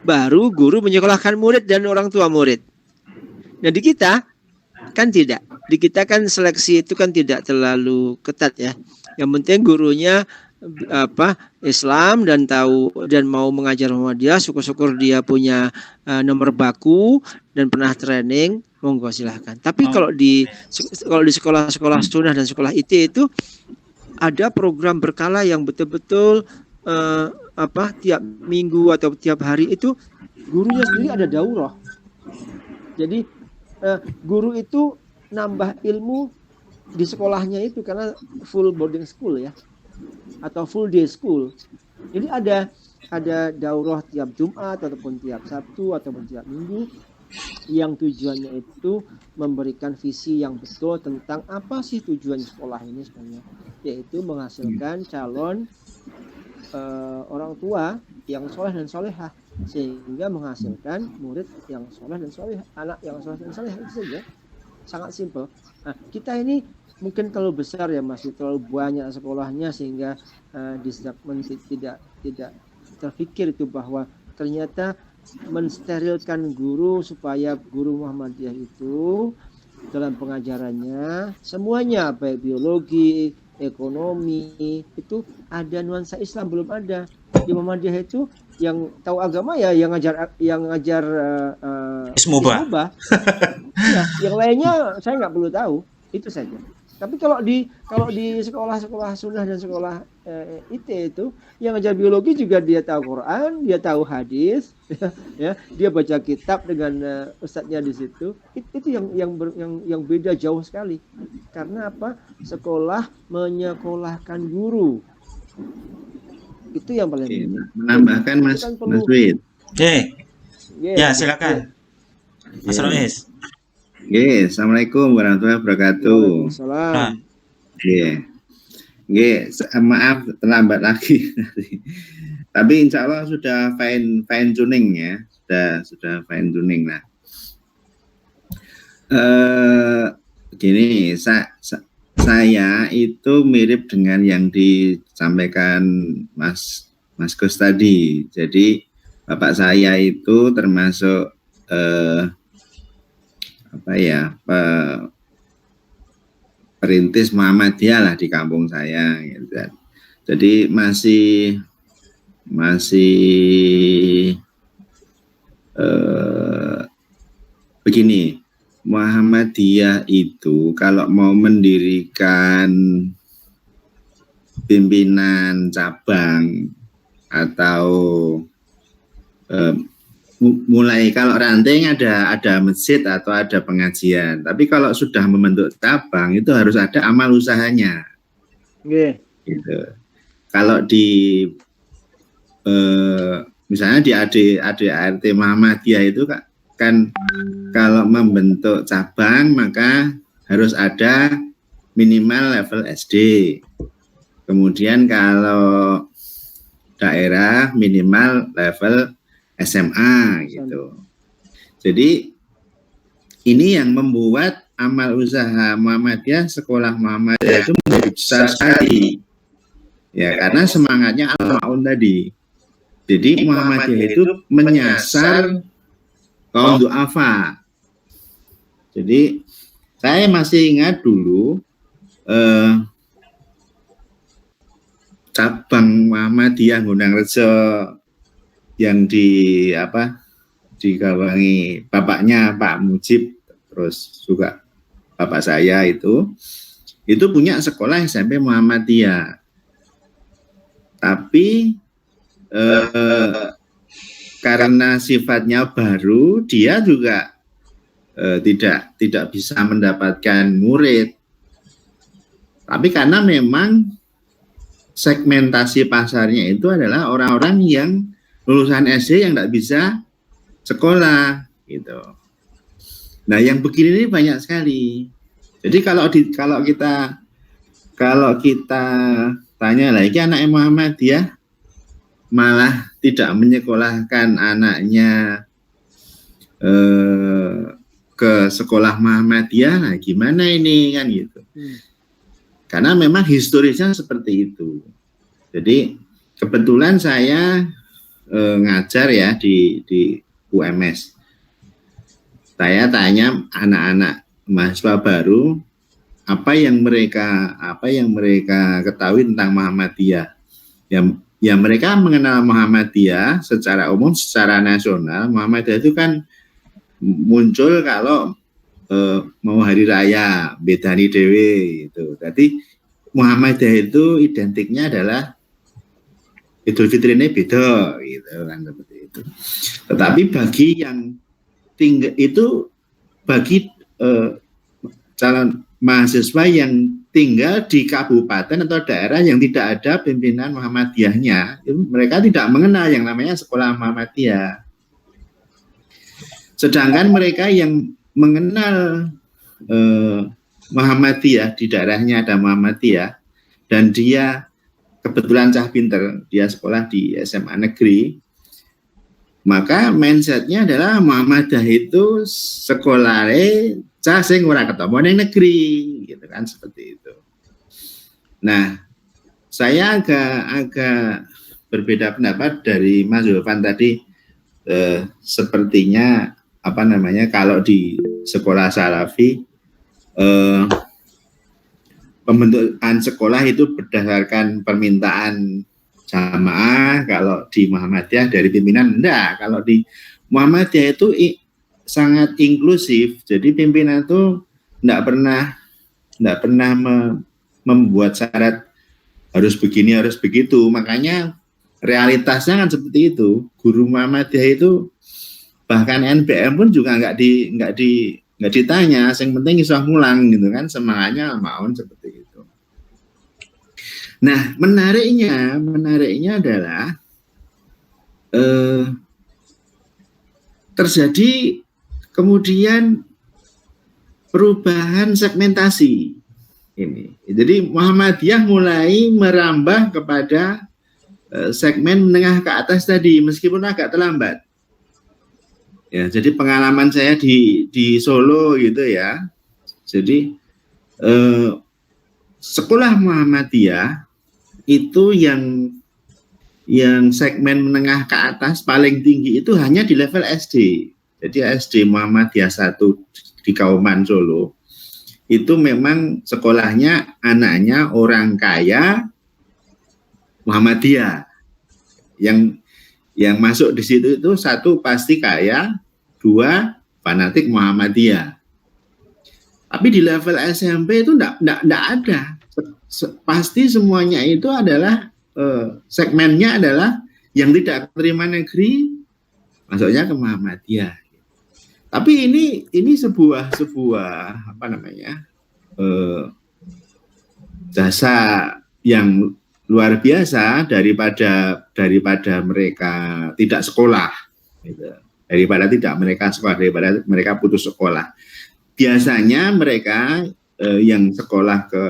baru guru menyekolahkan murid dan orang tua murid. Nah di kita kan tidak. Di kita kan seleksi itu kan tidak terlalu ketat ya. Yang penting gurunya Islam dan tahu dan mau mengajar Muhammadiyah, syukur-syukur dia punya nomor baku dan pernah training, monggo silahkan. Tapi kalau di sekolah-sekolah sunnah dan sekolah IT itu ada program berkala yang betul-betul tiap minggu atau tiap hari itu gurunya sendiri ada daurah. Jadi guru itu nambah ilmu di sekolahnya itu karena full boarding school ya, atau full day school. Jadi ada daurah tiap Jumat ataupun tiap Sabtu ataupun tiap Minggu yang tujuannya itu memberikan visi yang betul tentang apa sih tujuan sekolah ini sebenarnya, yaitu menghasilkan calon orang tua yang soleh dan solehah, sehingga menghasilkan murid yang soleh dan soleh, anak yang soleh dan solehah. Itu saja, sangat simpel. Nah, kita ini mungkin terlalu besar ya, masih terlalu banyak sekolahnya sehingga di segmen tidak terpikir itu bahwa ternyata mensterilkan guru supaya guru Muhammadiyah itu dalam pengajarannya semuanya baik biologi, ekonomi itu ada nuansa Islam, belum ada. Di Muhammadiyah itu yang tahu agama ya yang ngajar Ismubah. Ya, yang lainnya saya nggak perlu tahu, itu saja. Tapi kalau di sekolah-sekolah sunnah dan sekolah IT itu yang ngajar biologi juga dia tahu Quran, dia tahu hadis, ya, dia baca kitab dengan ustadznya di situ. Itu yang beda jauh sekali. Karena apa? Sekolah menyekolahkan guru. Itu yang paling penting. Menambahkan Mas Wid. Ya, silakan. Mas Rois. Assalamualaikum warahmatullahi wabarakatuh. Maaf terlambat lagi. Tapi insya Allah sudah fine tuning ya, sudah fine tuning lah. Gini, saya itu mirip dengan yang disampaikan Mas Gus tadi. Jadi bapak saya itu termasuk perintis Muhammadiyah lah di kampung saya gitu. Jadi masih begini, Muhammadiyah itu kalau mau mendirikan pimpinan cabang atau mulai kalau ranting ada masjid atau ada pengajian. Tapi kalau sudah membentuk cabang itu harus ada amal usahanya. Gitu. Kalau di misalnya di ADART Muhammadiyah itu kan kalau membentuk cabang maka harus ada minimal level SD. Kemudian kalau daerah minimal level SMA gitu. Jadi ini yang membuat amal usaha Muhammadiyah, sekolah Muhammadiyah itu menjadi besar sekali. Ya, karena semangatnya al-ma'un tadi. Jadi Muhammadiyah itu menyasar kaum du'afa. Jadi saya masih ingat dulu cabang Muhammadiyah Gondangrejo yang digawangi bapaknya Pak Mujib, terus juga bapak saya itu punya sekolah SMP Muhammadiyah. Tapi karena sifatnya baru, dia juga tidak bisa mendapatkan murid. Tapi karena memang segmentasi pasarnya itu adalah orang-orang yang lulusan SD yang tidak bisa sekolah, gitu. Nah, yang begini ini banyak sekali. Jadi kalau kita tanya lagi anak Muhammadiyah malah tidak menyekolahkan anaknya ke sekolah Muhammadiyah, nah gimana ini kan gitu. Karena memang historisnya seperti itu. Jadi kebetulan saya ngajar ya di UMS. Saya tanya anak-anak mahasiswa baru apa yang mereka ketahui tentang Muhammadiyah. Ya mereka mengenal Muhammadiyah secara umum, secara nasional. Muhammadiyah itu kan muncul kalau mau hari raya, bedani dewe itu. Jadi Muhammadiyah itu identiknya adalah Idul Fitri ini beda gitu kan, seperti itu. Tetapi bagi yang tinggal itu, bagi calon mahasiswa yang tinggal di kabupaten atau daerah yang tidak ada pimpinan Muhammadiyahnya, mereka tidak mengenal yang namanya sekolah Muhammadiyah. Sedangkan mereka yang mengenal Muhammadiyah, di daerahnya ada Muhammadiyah, dan dia kebetulan cah pinter, dia sekolah di SMA negeri, maka mindsetnya adalah Muhammadiyah itu sekolahnya cah sing ora ketemu ning negeri, gitu kan, seperti itu. Nah, saya agak berbeda pendapat dari Mas Zulfan tadi. Sepertinya kalau di sekolah Salafi pembentukan sekolah itu berdasarkan permintaan jamaah. Kalau di Muhammadiyah dari pimpinan, enggak. Kalau di Muhammadiyah itu sangat inklusif. Jadi pimpinan itu enggak pernah membuat syarat harus begini, harus begitu. Makanya realitasnya kan seperti itu. Guru Muhammadiyah itu bahkan NBM pun juga nggak ditanya, yang penting iso ngulang gitu kan, semangatnya mauan seperti itu. Nah, menariknya adalah terjadi kemudian perubahan segmentasi ini. Jadi Muhammadiyah mulai merambah kepada segmen menengah ke atas tadi, meskipun agak terlambat. Ya, jadi pengalaman saya di Solo gitu ya. Jadi sekolah Muhammadiyah itu yang segmen menengah ke atas paling tinggi itu hanya di level SD. Jadi SD Muhammadiyah 1 di Kauman Solo itu memang sekolahnya anaknya orang kaya Muhammadiyah. Yang masuk di situ itu 1 pasti kaya, 2 fanatik Muhammadiyah. Tapi di level SMP itu enggak ada. Pasti semuanya itu adalah segmennya adalah yang tidak terima negeri, masuknya ke Muhammadiyah. Tapi ini sebuah jasa yang luar biasa daripada mereka tidak sekolah, gitu. Daripada mereka putus sekolah. Biasanya mereka yang sekolah ke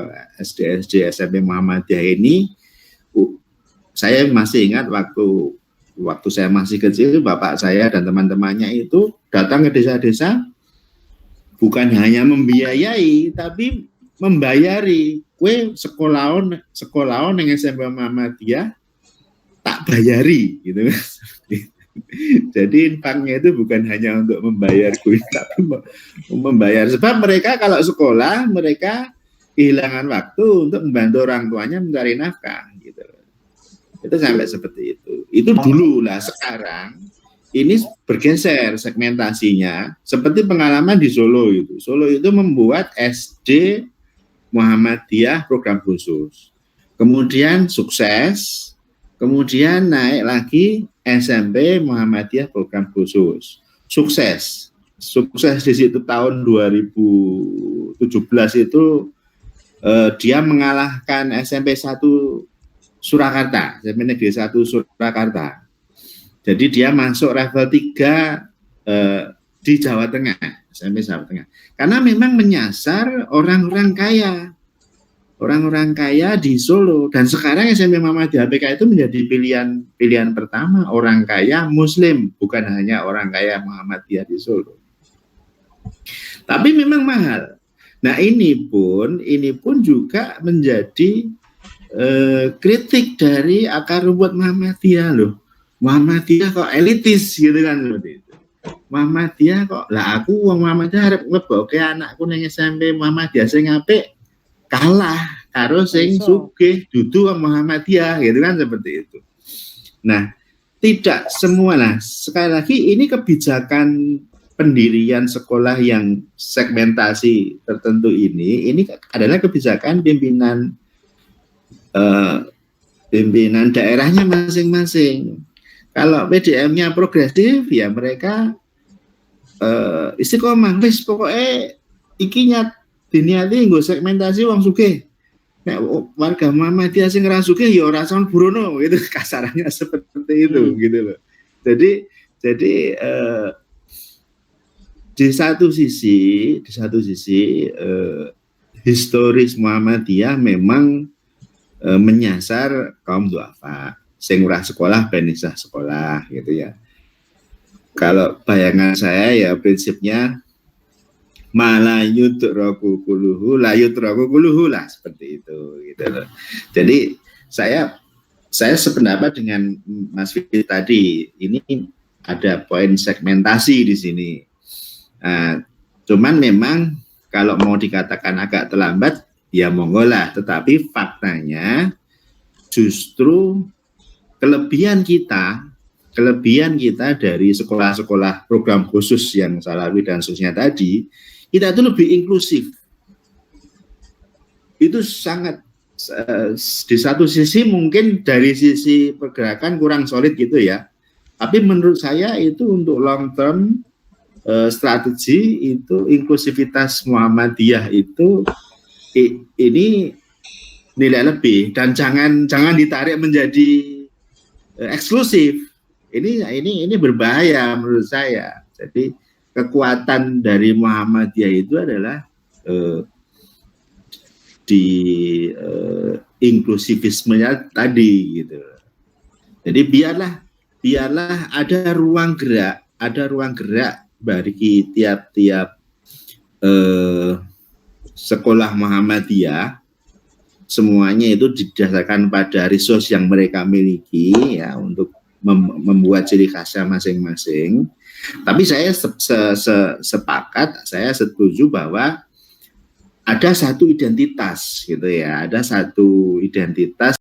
SD SMP Muhammadiyah ini, saya masih ingat waktu saya masih kecil, bapak saya dan teman-temannya itu datang ke desa-desa, bukan hanya membiayai, tapi membayari. Kue sekolahon yang SMP Muhammadiyah tak bayari, gitu. Jadi infaknya itu bukan hanya untuk membayar kuliah, tapi membayar. Sebab mereka kalau sekolah, mereka kehilangan waktu untuk membantu orang tuanya mencari nafkah, gitu. Itu sampai seperti itu. Itu dulu lah. Sekarang ini bergeser segmentasinya seperti pengalaman di Solo itu. Solo itu membuat SD Muhammadiyah program khusus. Kemudian sukses, kemudian naik lagi SMP Muhammadiyah program khusus. Sukses. Sukses di situ tahun 2017 itu dia mengalahkan SMP 1 Surakarta, SMP Negeri 1 Surakarta. Jadi dia masuk level 3 di Jawa Tengah, SMP Jawa Tengah. Karena memang menyasar orang-orang kaya. Orang-orang kaya di Solo, dan sekarang SMP Muhammadiyah PK itu menjadi pilihan pertama orang kaya Muslim, bukan hanya orang kaya Muhammadiyah di Solo. Tapi memang mahal. Nah ini pun juga menjadi kritik dari akar rumput Muhammadiyah loh. Muhammadiyah kok elitis gitu kan seperti itu. Muhammadiyah kok lah aku wong Muhammadiyah arep ngeboke anakku nang SMP Muhammadiyah sing apik kalah karo sing sugih dudu Muhammadiyah gitu kan seperti itu. Nah, tidak semua lah. Sekali lagi ini kebijakan pendirian sekolah yang segmentasi tertentu ini adalah kebijakan pimpinan daerahnya masing-masing. Kalau PDM-nya progresif ya mereka istiqomah wis pokoknya ikinya diniati nggo segmentasi wong sugih. Nek warga Muhammadiyah sing ora sugih ya ora son burono gitu kasarannya seperti itu gitu loh. Jadi di satu sisi historis Muhammadiyah memang menyasar kaum duafa sing ora sekolah ben isah sekolah gitu ya. Kalau bayangan saya ya prinsipnya malayut roku kuluhu layut roku kuluhu lah seperti itu gitu loh. Jadi saya sependapat dengan Mas Fikri tadi, ini ada poin segmentasi di sini. Cuman memang kalau mau dikatakan agak terlambat ya monggo lah, tetapi faktanya justru kelebihan kita dari sekolah-sekolah program khusus yang Salafi dan seterusnya tadi, kita itu lebih inklusif. Itu sangat di satu sisi mungkin dari sisi pergerakan kurang solid gitu ya. Tapi menurut saya itu untuk long term strategi itu inklusivitas Muhammadiyah itu ini nilai lebih, dan jangan ditarik menjadi eksklusif. Ini berbahaya menurut saya. Jadi kekuatan dari Muhammadiyah itu adalah di inklusivismenya tadi gitu. Jadi biarlah ada ruang gerak bagi tiap-tiap sekolah Muhammadiyah. Semuanya itu didasarkan pada resource yang mereka miliki ya untuk membuat ciri khasnya masing-masing. Tapi saya sepakat, saya setuju bahwa ada satu identitas gitu ya, ada satu identitas